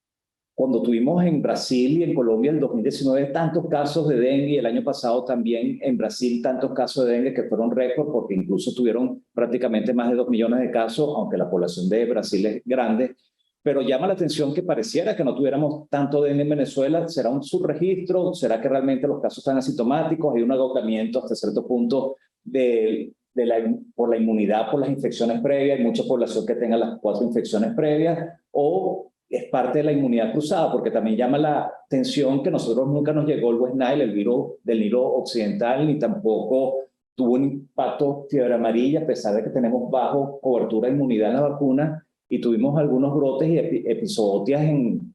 cuando tuvimos en Brasil y en Colombia en 2019 tantos casos de dengue, y el año pasado también en Brasil tantos casos de dengue que fueron récord, porque incluso tuvieron prácticamente más de 2 millones de casos, aunque la población de Brasil es grande. Pero llama la atención que pareciera que no tuviéramos tanto dengue en Venezuela. ¿Será un subregistro? ¿Será que realmente los casos están asintomáticos? ¿Hay un agotamiento hasta cierto punto por la inmunidad por las infecciones previas? ¿Hay mucha población que tenga las 4 infecciones previas? ¿O es parte de la inmunidad cruzada? Porque también llama la atención que nosotros nunca nos llegó el West Nile, el virus del Nilo Occidental, ni tampoco tuvo un impacto fiebre amarilla, a pesar de que tenemos bajo cobertura de inmunidad en la vacuna. y tuvimos algunos brotes y episodios,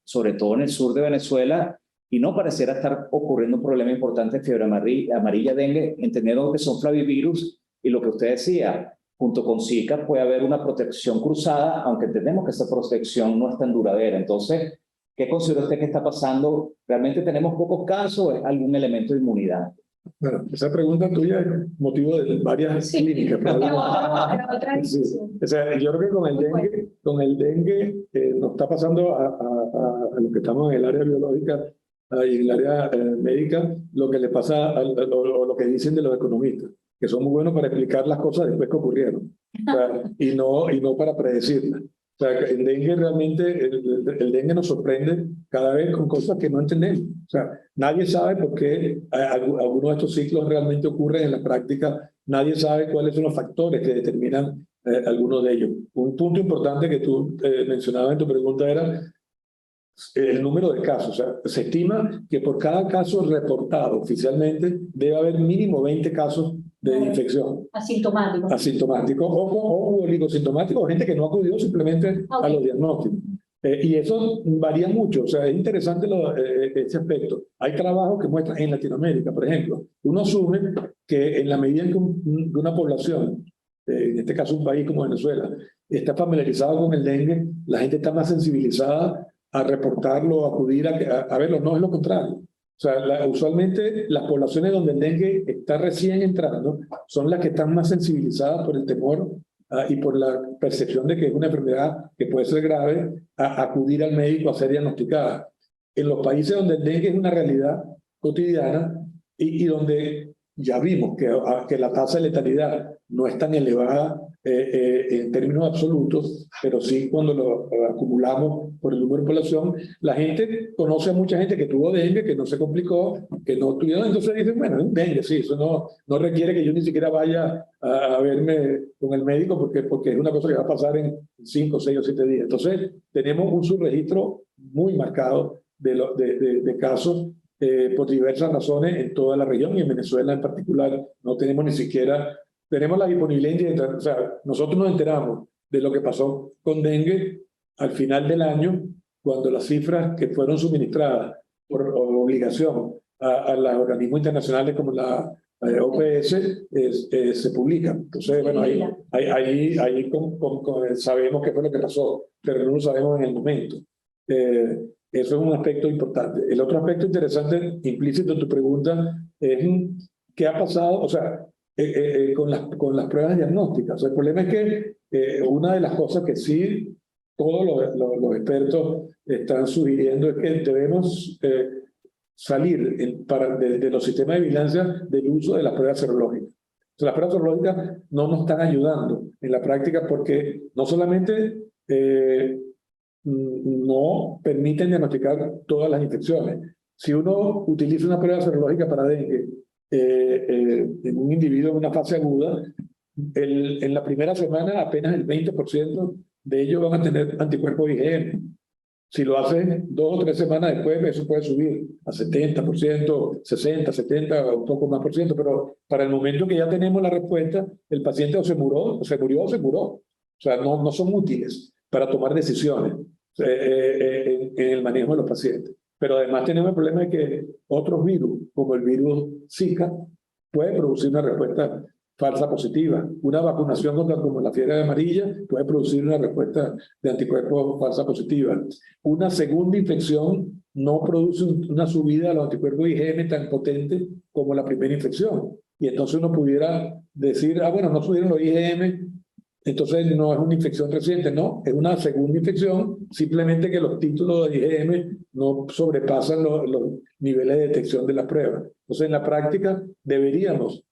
sobre todo en el sur de Venezuela, y no pareciera estar ocurriendo un problema importante de fiebre amarilla, dengue, entendiendo que son flavivirus, y lo que usted decía, junto con Zika puede haber una protección cruzada, aunque entendemos que esa protección no es tan duradera. Entonces, ¿qué considera usted que está pasando? ¿Realmente tenemos pocos casos o es algún elemento de inmunidad? Bueno, esa pregunta tuya es motivo de varias clínicas. Sí. O sea, yo creo que con el dengue nos está pasando a los que estamos en el área biológica y en el área médica, lo que le pasa o lo que dicen de los economistas, que son muy buenos para explicar las cosas después que ocurrieron, o sea, y no para predecirlas. O sea, el dengue realmente, el dengue nos sorprende cada vez con cosas que no entendemos. O sea, nadie sabe por qué algunos de estos ciclos realmente ocurren en la práctica. Nadie sabe cuáles son los factores que determinan algunos de ellos. Un punto importante que tú mencionabas en tu pregunta era el número de casos. O sea, se estima que por cada caso reportado oficialmente debe haber mínimo 20 casos de infección. Asintomático. Asintomático o oligosintomático, o gente que no acudió simplemente a los diagnósticos. Y eso varía mucho, o sea, es interesante ese aspecto. Hay trabajos que muestran en Latinoamérica, por ejemplo, uno asume que en la medida en que una población, en este caso un país como Venezuela, está familiarizado con el dengue, la gente está más sensibilizada a reportarlo, a acudir a verlo, no es lo contrario. O sea, usualmente las poblaciones donde el dengue está recién entrando son las que están más sensibilizadas por el temor y por la percepción de que es una enfermedad que puede ser grave, a acudir al médico a ser diagnosticada. En los países donde el dengue es una realidad cotidiana y donde ya vimos que la tasa de letalidad no es tan elevada en términos absolutos, pero sí cuando lo acumulamos por el número de población, la gente conoce a mucha gente que tuvo dengue, que no se complicó, que no tuvieron, entonces dicen, bueno, dengue, sí, eso no requiere que yo ni siquiera vaya a verme con el médico porque es una cosa que va a pasar en 5, 6 o 7 días. Entonces, tenemos un subregistro muy marcado de casos por diversas razones en toda la región y en Venezuela en particular. No tenemos ni siquiera, tenemos la disponibilidad, o sea, nosotros nos enteramos de lo que pasó con dengue al final del año, cuando las cifras que fueron suministradas por obligación a los organismos internacionales como la OPS se publican. Entonces, bueno, ahí sabemos qué fue lo que pasó, pero no lo sabemos en el momento. Eso es un aspecto importante. El otro aspecto interesante, implícito en tu pregunta, es qué ha pasado, o sea, con las pruebas diagnósticas. O sea, el problema es que una de las cosas que sí todos los expertos están sugiriendo es que debemos salir de los sistemas de vigilancia del uso de las pruebas serológicas. O sea, las pruebas serológicas no nos están ayudando en la práctica porque no solamente no permiten diagnosticar todas las infecciones. Si uno utiliza una prueba serológica para dengue en un individuo en una fase aguda, en la primera semana apenas el 20% de ellos van a tener anticuerpos IgM. Si lo hacen 2 o 3 semanas después, eso puede subir a 70%, 60, 70, un poco más por ciento, pero para el momento que ya tenemos la respuesta, el paciente o se murió o se curó. O sea, no son útiles para tomar decisiones en el manejo de los pacientes. Pero además tenemos el problema de que otros virus, como el virus Zika, puede producir una respuesta falsa positiva. Una vacunación como la fiebre amarilla puede producir una respuesta de anticuerpos falsa positiva. Una segunda infección no produce una subida de los anticuerpos IgM tan potente como la primera infección. Y entonces uno pudiera decir, bueno, no subieron los IgM, entonces no es una infección reciente, no, es una segunda infección, simplemente que los títulos de IgM no sobrepasan los niveles de detección de la prueba. Entonces en la práctica deberíamos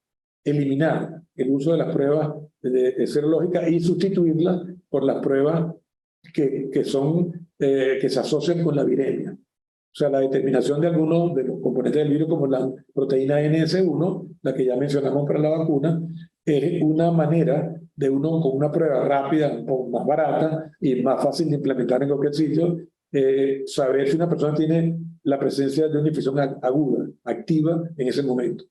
eliminar el uso de las pruebas serológicas y sustituirlas por las pruebas que se asocian con la viremia. O sea, la determinación de algunos de los componentes del virus, como la proteína NS1, la que ya mencionamos para la vacuna, es una manera de uno con una prueba rápida, un poco más barata y más fácil de implementar en cualquier sitio, saber si una persona tiene la presencia de una infección aguda, activa en ese momento.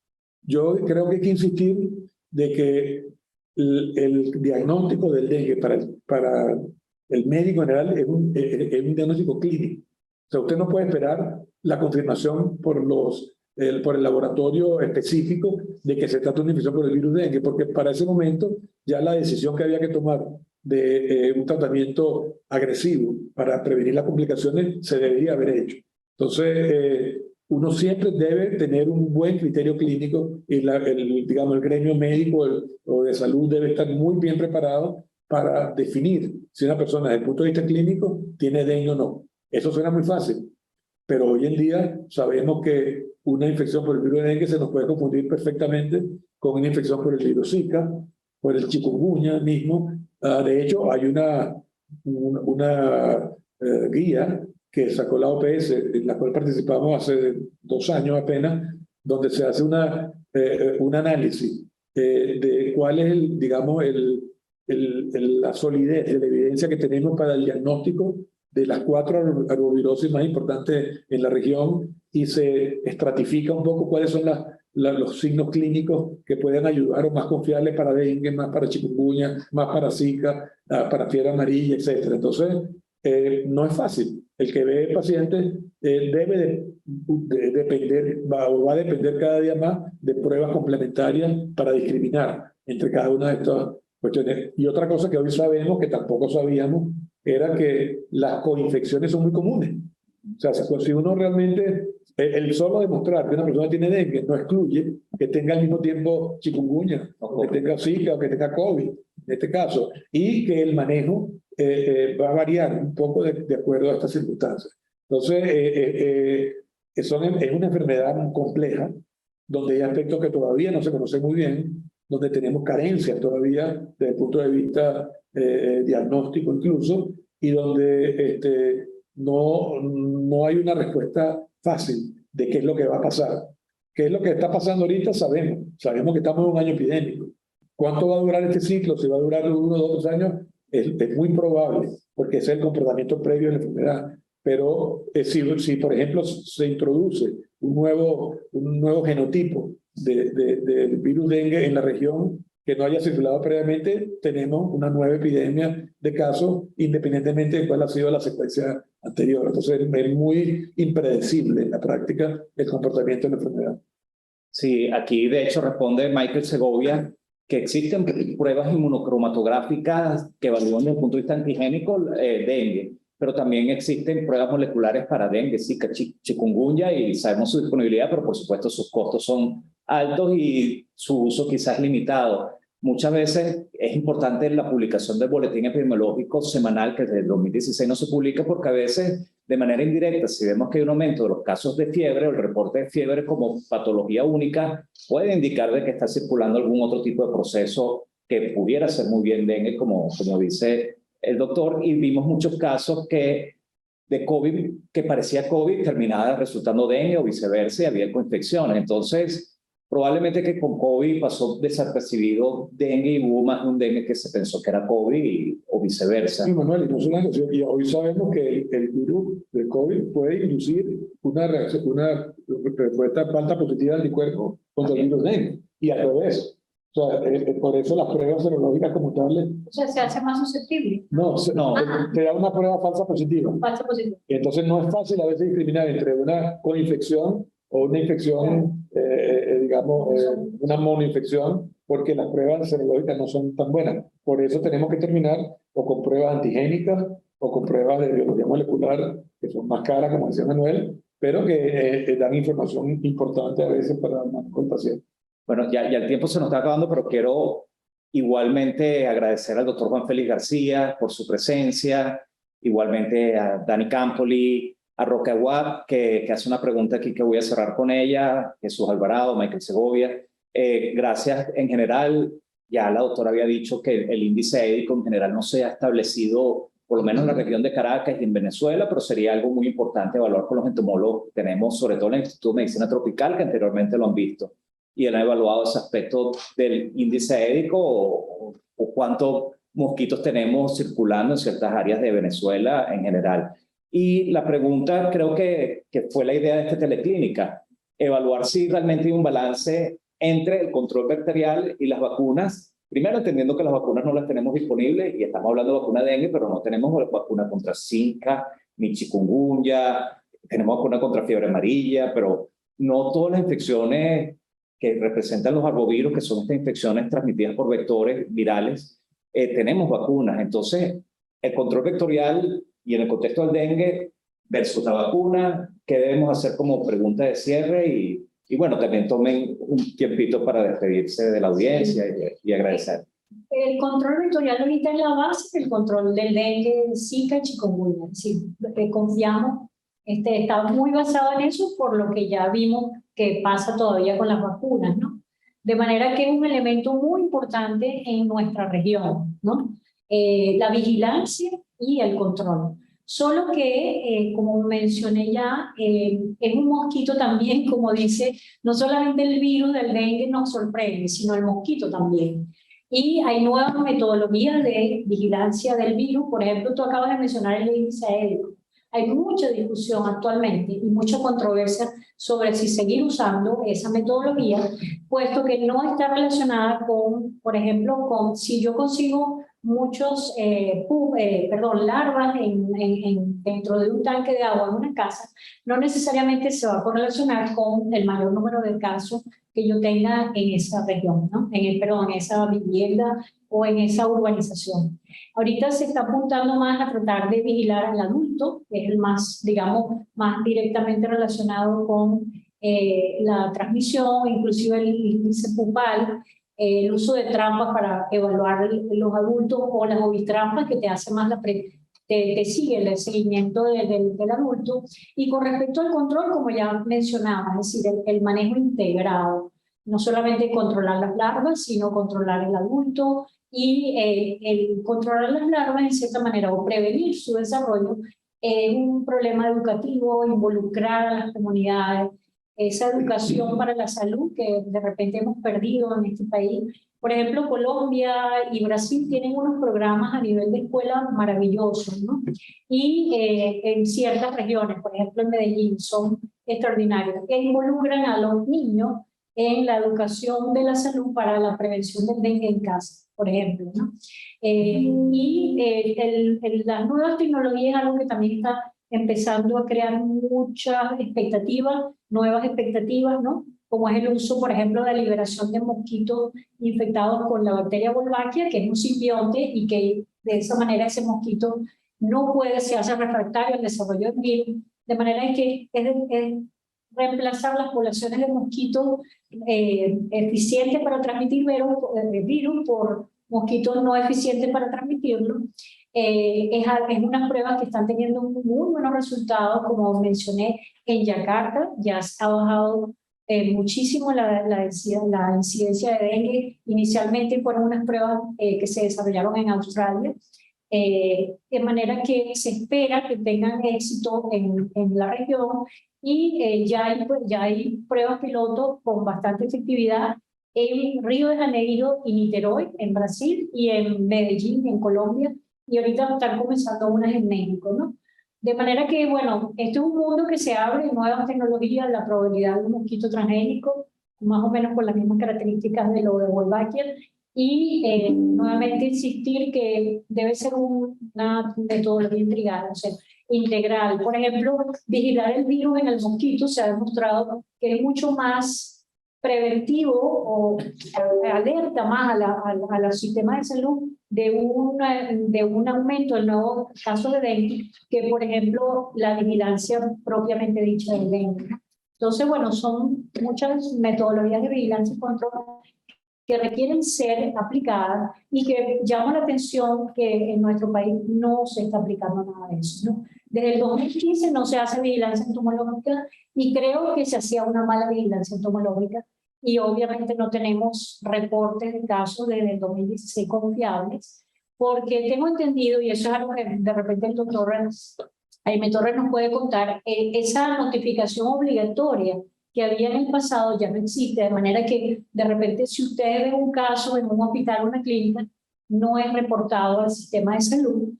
Yo creo que hay que insistir de que el diagnóstico del dengue para el médico en general es un diagnóstico clínico. O sea, usted no puede esperar la confirmación por el laboratorio específico de que se trata de una infección por el virus dengue, porque para ese momento ya la decisión que había que tomar de un tratamiento agresivo para prevenir las complicaciones se debería haber hecho. Entonces, uno siempre debe tener un buen criterio clínico y digamos, el gremio médico o de salud debe estar muy bien preparado para definir si una persona desde el punto de vista clínico tiene dengue o no. Eso suena muy fácil, pero hoy en día sabemos que una infección por el virus de dengue se nos puede confundir perfectamente con una infección por el virus Zika, por el chikungunya mismo. De hecho, hay una guía que sacó la OPS, en la cual participamos hace 2 años apenas, donde se hace un análisis de cuál es, digamos, la solidez de la evidencia que tenemos para el diagnóstico de las 4 arbovirosis más importantes en la región y se estratifica un poco cuáles son los signos clínicos que pueden ayudar o más confiables para dengue, más para chikungunya, más para Zika, para fiebre amarilla, etc. Entonces, no es fácil. El que ve pacientes debe depender, va a depender cada día más de pruebas complementarias para discriminar entre cada una de estas cuestiones. Y otra cosa que hoy sabemos, que tampoco sabíamos, era que las coinfecciones son muy comunes. O sea, si uno realmente, el solo demostrar que una persona tiene dengue no excluye que tenga al mismo tiempo chikungunya, o que tenga Zika, o que tenga COVID, en este caso, y que el manejo va a variar un poco de acuerdo a estas circunstancias. Entonces, es una enfermedad compleja, donde hay aspectos que todavía no se conocen muy bien, donde tenemos carencias todavía desde el punto de vista diagnóstico incluso, y donde no hay una respuesta fácil de qué es lo que va a pasar. ¿Qué es lo que está pasando ahorita? Sabemos que estamos en un año epidémico. ¿Cuánto va a durar este ciclo? Si va a durar 1, 2, 3 años, es muy probable, porque ese es el comportamiento previo de la enfermedad. Pero si por ejemplo, se introduce un nuevo genotipo del virus dengue en la región que no haya circulado previamente, tenemos una nueva epidemia de casos, independientemente de cuál ha sido la secuencia anterior. Entonces, es muy impredecible en la práctica el comportamiento de la enfermedad. Sí, aquí de hecho responde Michael Segovia que existen pruebas inmunocromatográficas que evalúan desde el punto de vista antigénico dengue, pero también existen pruebas moleculares para dengue, Zika, chikungunya, y sabemos su disponibilidad, pero por supuesto sus costos son altos y su uso quizás limitado. Muchas veces es importante la publicación del boletín epidemiológico semanal, que desde el 2016 no se publica, porque a veces de manera indirecta, si vemos que hay un aumento de los casos de fiebre o el reporte de fiebre como patología única, puede indicar de que está circulando algún otro tipo de proceso que pudiera ser muy bien dengue, como dice el doctor, y vimos muchos casos de COVID que parecía COVID terminaba resultando dengue o viceversa y había coinfecciones. Entonces, probablemente que con COVID pasó desapercibido dengue y hubo más de un dengue que se pensó que era COVID o viceversa. Sí, Manuel, y hoy sabemos que el virus de COVID puede inducir una respuesta falta positiva de anticuerpos contra el virus dengue, y al revés. O sea, por eso las pruebas serológicas como tales... O sea, se hace más susceptible. No, te da una prueba falsa positiva. Falsa positiva. Y entonces no es fácil a veces discriminar entre una coinfección o una infección, digamos, una monoinfección, porque las pruebas serológicas no son tan buenas. Por eso tenemos que terminar o con pruebas antigénicas o con pruebas de biología molecular, que son más caras, como decía Manuel, pero que dan información importante a veces para el manejo del paciente. Bueno, ya el tiempo se nos está acabando, pero quiero igualmente agradecer al doctor Juan Félix García por su presencia, igualmente a Dani Campoli, a Roque Aguad, que hace una pregunta aquí que voy a cerrar con ella, Jesús Alvarado, Michael Segovia. Gracias en general. Ya la doctora había dicho que el índice édico en general no se ha establecido, por lo menos en la región de Caracas y en Venezuela, pero sería algo muy importante evaluar con los entomólogos. Tenemos sobre todo el Instituto de Medicina Tropical, que anteriormente lo han visto, y han evaluado ese aspecto del índice édico o cuántos mosquitos tenemos circulando en ciertas áreas de Venezuela en general. Y la pregunta, creo que fue la idea de esta teleclínica, evaluar si realmente hay un balance entre el control bacterial y las vacunas Primero, entendiendo que las vacunas no las tenemos disponibles, y estamos hablando de vacuna de dengue, pero no tenemos vacuna contra Zika, ni chikungunya, tenemos vacuna contra fiebre amarilla, pero no todas las infecciones que representan los arbovirus, que son estas infecciones transmitidas por vectores virales, tenemos vacunas. Entonces, el control vectorial y en el contexto del dengue versus la vacuna, ¿qué debemos hacer como pregunta de cierre? Y bueno, también tomen un tiempito para despedirse de la audiencia y agradecer. El control vectorial ahorita es la base del control del dengue, Zika y chikungunya. Sí, confiamos, está muy basado en eso por lo que ya vimos que pasa todavía con las vacunas, ¿no? De manera que es un elemento muy importante en nuestra región, ¿no? La vigilancia y el control. Solo que, como mencioné ya, es un mosquito también, como dice, no solamente el virus del dengue nos sorprende, sino el mosquito también. Y hay nuevas metodologías de vigilancia del virus. Por ejemplo, tú acabas de mencionar el índice aéreo. Hay mucha discusión actualmente y mucha controversia sobre si seguir usando esa metodología, puesto que no está relacionada con, por ejemplo, con si yo consigo muchos larvas dentro de un tanque de agua en una casa, no necesariamente se va a correlacionar con el mayor número de casos que yo tenga en esa región, ¿no? En esa vivienda o en esa urbanización. Ahorita se está apuntando más a tratar de vigilar al adulto, que es el más, digamos, más directamente relacionado con la transmisión, inclusive el índice pupal, el uso de trampas para evaluar los adultos o las ovistrampas que te hace más te sigue el seguimiento del adulto. Y con respecto al control, como ya mencionaba, es decir, el manejo integrado, no solamente controlar las larvas, sino controlar el adulto y el controlar las larvas en cierta manera o prevenir su desarrollo es un problema educativo, involucrar a las comunidades, esa educación para la salud que de repente hemos perdido en este país. Por ejemplo, Colombia y Brasil tienen unos programas a nivel de escuela maravillosos, ¿no? Y en ciertas regiones, por ejemplo en Medellín, son extraordinarios, que involucran a los niños en la educación de la salud para la prevención del dengue en casa, por ejemplo, ¿no? Las nuevas tecnologías es algo que también está empezando a crear muchas expectativas, nuevas expectativas, ¿no? Como es el uso, por ejemplo, de la liberación de mosquitos infectados con la bacteria Wolbachia, que es un simbionte y que de esa manera ese mosquito no se hace refractario al desarrollo del virus, de manera que es reemplazar las poblaciones de mosquitos eficientes para transmitir virus por mosquitos no eficientes para transmitirlo. Es unas pruebas que están teniendo muy buenos resultados, como mencioné en Yakarta, ya ha bajado muchísimo la incidencia de dengue. Inicialmente fueron unas pruebas que se desarrollaron en Australia, de manera que se espera que tengan éxito en la región y ya hay pruebas pilotos con bastante efectividad en Río de Janeiro y Niterói, en Brasil, y en Medellín, en Colombia, y ahorita están comenzando unas en México, ¿no? De manera que, bueno, este es un mundo que se abre, nuevas tecnologías, la probabilidad de un mosquito transgénico, más o menos con las mismas características de lo de Wolbachia, y nuevamente insistir que debe ser una metodología integral. Por ejemplo, vigilar el virus en el mosquito se ha demostrado que es mucho más preventivo o alerta más a los sistemas de salud de un aumento del nuevo caso de dengue que, por ejemplo, la vigilancia propiamente dicha del dengue. Entonces, bueno, son muchas metodologías de vigilancia y control que requieren ser aplicadas y que llama la atención que en nuestro país no se está aplicando nada de eso, ¿no? Desde el 2015 no se hace vigilancia entomológica y creo que se hacía una mala vigilancia entomológica y obviamente no tenemos reportes de casos desde el 2016 confiables, porque tengo entendido, y eso es algo que de repente el doctor Jaime Torres nos puede contar, esa notificación obligatoria que había en el pasado ya no existe, de manera que de repente si usted ve un caso en un hospital o una clínica, no es reportado al sistema de salud,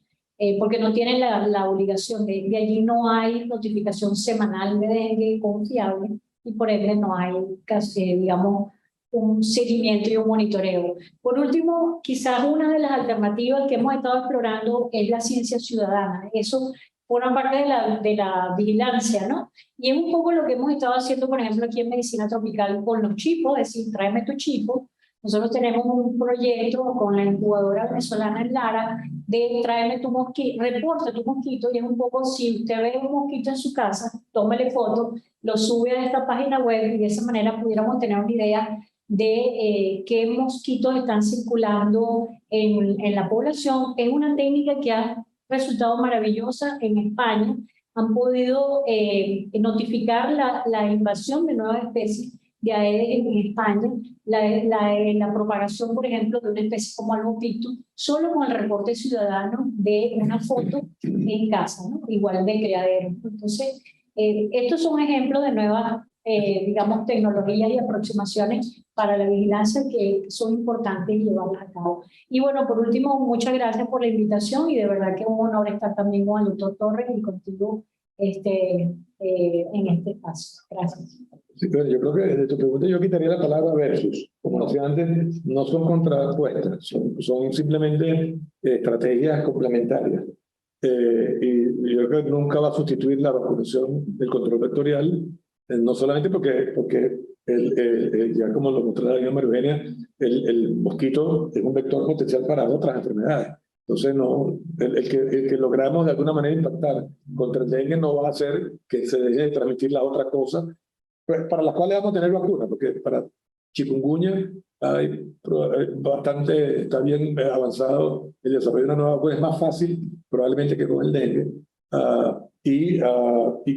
porque no tienen la obligación de allí no hay notificación semanal de dengue confiable y por ende no hay, digamos, un seguimiento y un monitoreo. Por último, quizás una de las alternativas que hemos estado explorando es la ciencia ciudadana. Eso forma parte de la vigilancia, ¿no? Y es un poco lo que hemos estado haciendo, por ejemplo, aquí en Medicina Tropical con los chipos, es decir, tráeme tu chipo. Nosotros tenemos un proyecto con la incubadora venezolana en Lara de tráeme tu mosquito, reporta tu mosquito, y es un poco, si usted ve un mosquito en su casa, tómele foto, lo sube a esta página web y de esa manera pudiéramos tener una idea de qué mosquitos están circulando en la población. Es una técnica que ha resultado maravillosa en España. Han podido notificar la invasión de nuevas especies de Aedes en España, la propagación, por ejemplo, de una especie como el mosquito, solo con el reporte ciudadano de una foto en casa, ¿no? Igual de criadero. Entonces, estos son ejemplos de nuevas, digamos, tecnologías y aproximaciones para la vigilancia que son importantes llevarlas a cabo. Y bueno, por último, muchas gracias por la invitación y de verdad que es un honor estar también con el doctor Torres y contigo en este espacio. Gracias. Sí, pero yo creo que desde tu pregunta yo quitaría la palabra versus. Como decía antes, no son contrapuestas, son simplemente estrategias complementarias. Y yo creo que nunca va a sustituir la vacunación del control vectorial, no solamente porque ya como lo mostró la María Eugenia, el mosquito es un vector potencial para otras enfermedades. Entonces, no, el que logramos de alguna manera impactar contra el dengue no va a hacer que se deje de transmitir la otra cosa, para las cuales vamos a tener vacunas, porque para chikungunya está bien avanzado el desarrollo de una nueva vacuna, es más fácil probablemente que con el dengue, y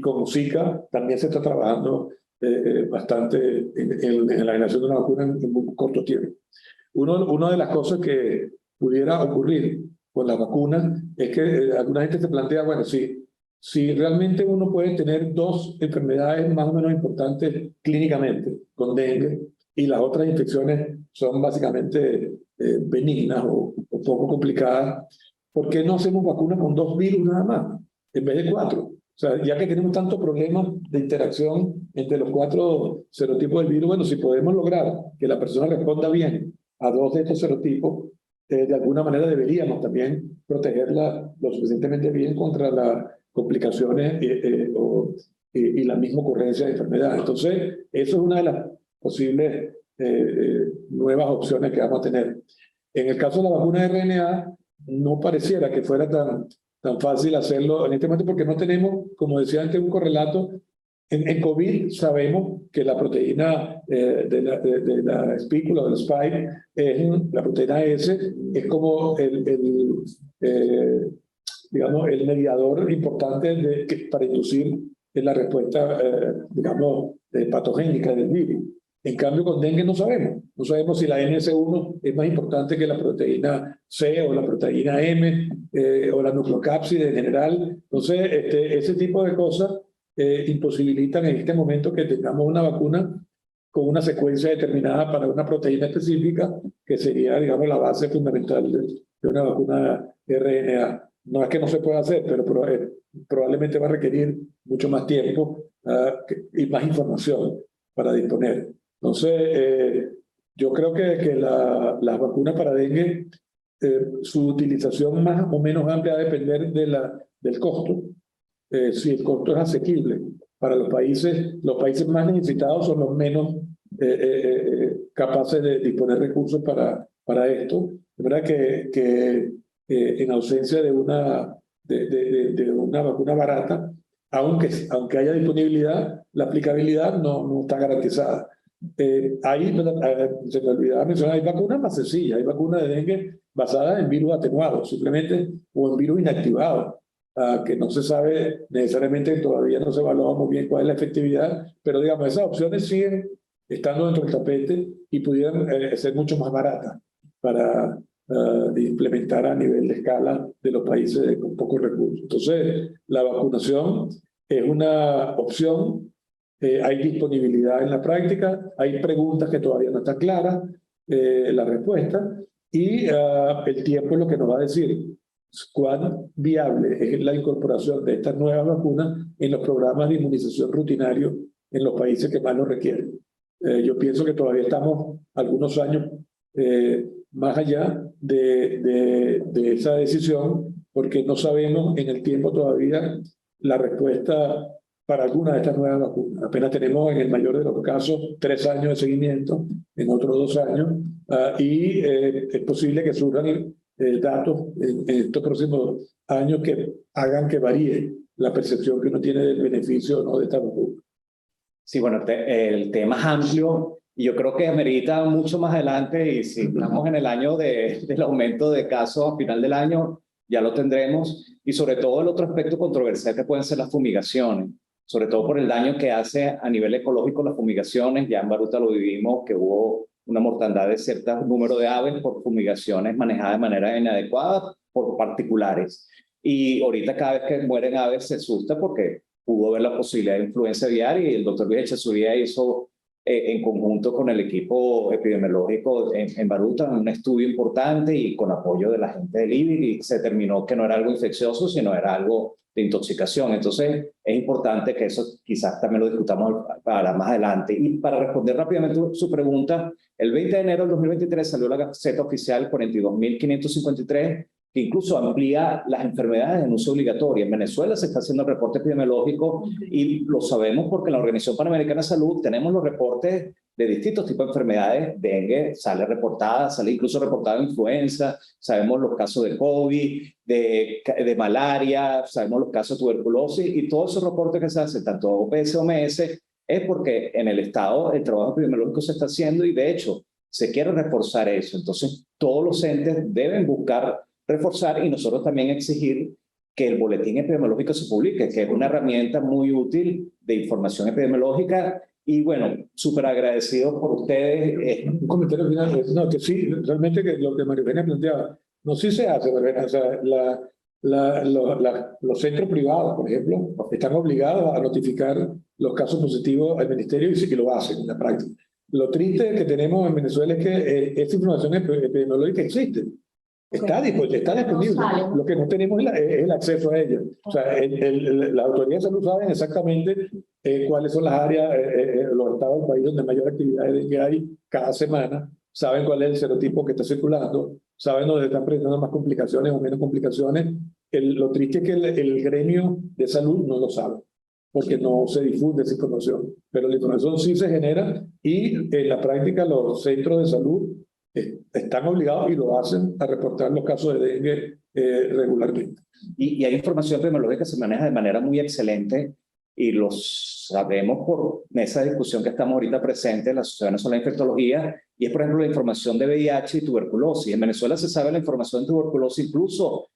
con Zika también se está trabajando bastante en la generación de una vacuna en muy corto tiempo. Una de las cosas que pudiera ocurrir con las vacunas es que alguna gente se plantea, bueno, si realmente uno puede tener dos enfermedades más o menos importantes clínicamente con dengue y las otras infecciones son básicamente benignas o poco complicadas, ¿por qué no hacemos vacunas con 2 virus nada más en vez de 4? O sea, ya que tenemos tantos problemas de interacción entre los 4 serotipos del virus, bueno, si podemos lograr que la persona responda bien a 2 de estos serotipos, de alguna manera deberíamos también protegerla lo suficientemente bien contra las complicaciones y la misma ocurrencia de enfermedad. Entonces, eso es una de las posibles nuevas opciones que vamos a tener. En el caso de la vacuna de RNA, no pareciera que fuera tan fácil hacerlo en este momento porque no tenemos, como decía antes, un correlato. En COVID sabemos que la proteína de la espícula, del spike, la proteína S, es como digamos, el mediador importante para inducir la respuesta, digamos, patogénica del virus. En cambio, con dengue no sabemos. No sabemos si la NS1 es más importante que la proteína C o la proteína M o la nucleocápside en general. Entonces, ese tipo de cosas imposibilitan en este momento que tengamos una vacuna con una secuencia determinada para una proteína específica, que sería, digamos, la base fundamental de una vacuna RNA. No es que no se pueda hacer, pero probablemente va a requerir mucho más tiempo y más información para disponer. Entonces, yo creo que las vacunas para dengue, su utilización más o menos amplia va a depender del costo. Si el costo es asequible para los países más necesitados son los menos capaces de disponer recursos para esto. De verdad que en ausencia de una vacuna barata, aunque haya disponibilidad, la aplicabilidad no está garantizada. Ahí se me olvidaba mencionar, hay vacunas más sencillas, hay vacunas de dengue basadas en virus atenuados, simplemente, o en virus inactivados, que no se sabe necesariamente, todavía no se evalúa muy bien cuál es la efectividad, pero digamos, esas opciones siguen estando dentro del tapete y pudieran ser mucho más baratas para implementar a nivel de escala de los países con pocos recursos. Entonces, la vacunación es una opción. Hay disponibilidad en la práctica, hay preguntas que todavía no están claras, la respuesta, y el tiempo es lo que nos va a decir cuán viable es la incorporación de estas nuevas vacunas en los programas de inmunización rutinarios en los países que más lo requieren. Yo pienso que todavía estamos algunos años más allá de esa decisión, porque no sabemos en el tiempo todavía la respuesta para alguna de estas nuevas vacunas. Apenas tenemos en el mayor de los casos 3 años de seguimiento, en otros 2 años, y es posible que surjan datos en estos próximos años que hagan que varíe la percepción que uno tiene del beneficio o no de esta vacuna. Sí, bueno, el tema es amplio y yo creo que amerita mucho más adelante, y si estamos en el año del aumento de casos a final del año, ya lo tendremos, y sobre todo el otro aspecto controversial que pueden ser las fumigaciones, sobre todo por el daño que hace a nivel ecológico las fumigaciones. Ya en Baruta lo vivimos, que hubo una mortandad de cierto número de aves por fumigaciones manejadas de manera inadecuada por particulares. Y ahorita cada vez que mueren aves se asusta porque pudo ver la posibilidad de influenza aviar, y el doctor Luis Echezuría hizo en conjunto con el equipo epidemiológico en Baruta un estudio importante y con apoyo de la gente del IBIR, y se determinó que no era algo infeccioso, sino era algo de intoxicación. Entonces es importante que eso quizás también lo discutamos para más adelante. Y para responder rápidamente su pregunta, el 20 de enero del 2023 salió la Gaceta Oficial 42.553, que incluso amplía las enfermedades en uso obligatorio. En Venezuela se está haciendo el reporte epidemiológico y lo sabemos porque en la Organización Panamericana de Salud tenemos los reportes de distintos tipos de enfermedades. Dengue sale reportada, sale incluso reportada influenza, sabemos los casos de COVID, de malaria, sabemos los casos de tuberculosis, y todos esos reportes que se hacen, tanto OPS o OMS, es porque en el Estado el trabajo epidemiológico se está haciendo y de hecho se quiere reforzar eso. Entonces todos los entes deben buscar reforzar, y nosotros también exigir que el boletín epidemiológico se publique, que es una herramienta muy útil de información epidemiológica. Y bueno, súper agradecido por ustedes. Un comentario final, no, que sí, realmente que lo que María Eugenia planteaba, no, sí se hace, María Eugenia, o sea, los centros privados, por ejemplo, están obligados a notificar los casos positivos al ministerio, y sí que lo hacen en la práctica. Lo triste que tenemos en Venezuela es que esta información epidemiológica existe. Está disponible. Lo que no tenemos es el acceso a ella. O sea, las autoridades de salud saben exactamente cuáles son las áreas, los estados del país donde mayor actividad que hay cada semana. Saben cuál es el serotipo que está circulando. Saben dónde están presentando más complicaciones o menos complicaciones. Lo triste es que el gremio de salud no lo sabe, porque no se difunde esa información. Pero la información sí se genera, y en la práctica los centros de salud están obligados y lo hacen a reportar los casos de dengue regularmente. Y hay información epidemiológica que se maneja de manera muy excelente, y los sabemos por esa discusión que estamos ahorita presente en la Sociedad Venezolana de Infectología, y es por ejemplo la información de VIH y tuberculosis. En Venezuela se sabe la información de tuberculosis incluso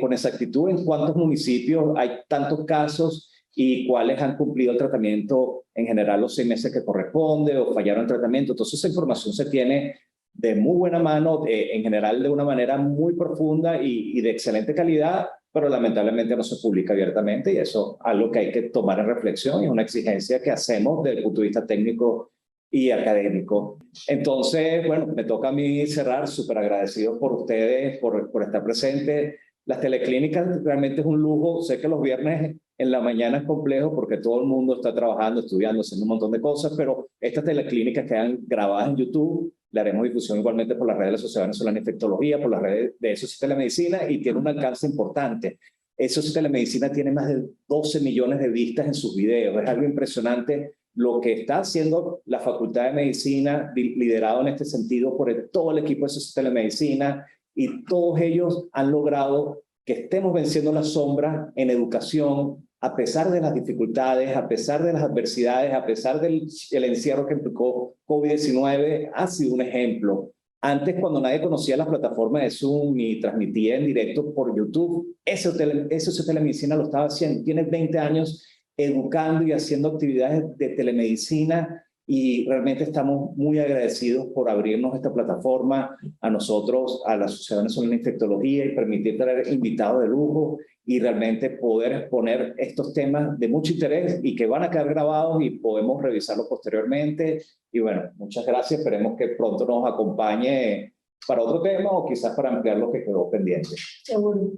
con exactitud en cuántos municipios hay tantos casos y cuáles han cumplido el tratamiento en general los 6 meses que corresponde o fallaron el tratamiento. Entonces esa información se tiene de muy buena mano, en general de una manera muy profunda y de excelente calidad, pero lamentablemente no se publica abiertamente, y eso es algo que hay que tomar en reflexión y es una exigencia que hacemos desde el punto de vista técnico y académico. Entonces, bueno, me toca a mí cerrar, súper agradecido por ustedes, por estar presentes. Las teleclínicas realmente es un lujo. Sé que los viernes en la mañana es complejo porque todo el mundo está trabajando, estudiando, haciendo un montón de cosas, pero estas teleclínicas quedan grabadas en YouTube. Le haremos difusión igualmente por las redes de la Sociedad Venezolana de Infectología, por las redes de ESOS y Telemedicina, y tiene un alcance importante. ESOS y Telemedicina tiene más de 12 millones de vistas en sus videos. Es algo impresionante lo que está haciendo la Facultad de Medicina, liderado en este sentido por todo el equipo de ESOS y Telemedicina, y todos ellos han logrado que estemos venciendo la sombra en educación, a pesar de las dificultades, a pesar de las adversidades, a pesar del encierro que implicó COVID-19, ha sido un ejemplo. Antes, cuando nadie conocía las plataformas de Zoom y transmitía en directo por YouTube, eso Telemedicina lo estaba haciendo. Tiene 20 años educando y haciendo actividades de telemedicina, y realmente estamos muy agradecidos por abrirnos esta plataforma a nosotros, a la Sociedad Venezolana de Infectología, y permitir traer invitados de lujo y realmente poder exponer estos temas de mucho interés y que van a quedar grabados y podemos revisarlos posteriormente. Y bueno, muchas gracias. Esperemos que pronto nos acompañe para otro tema o quizás para ampliar lo que quedó pendiente. Seguro.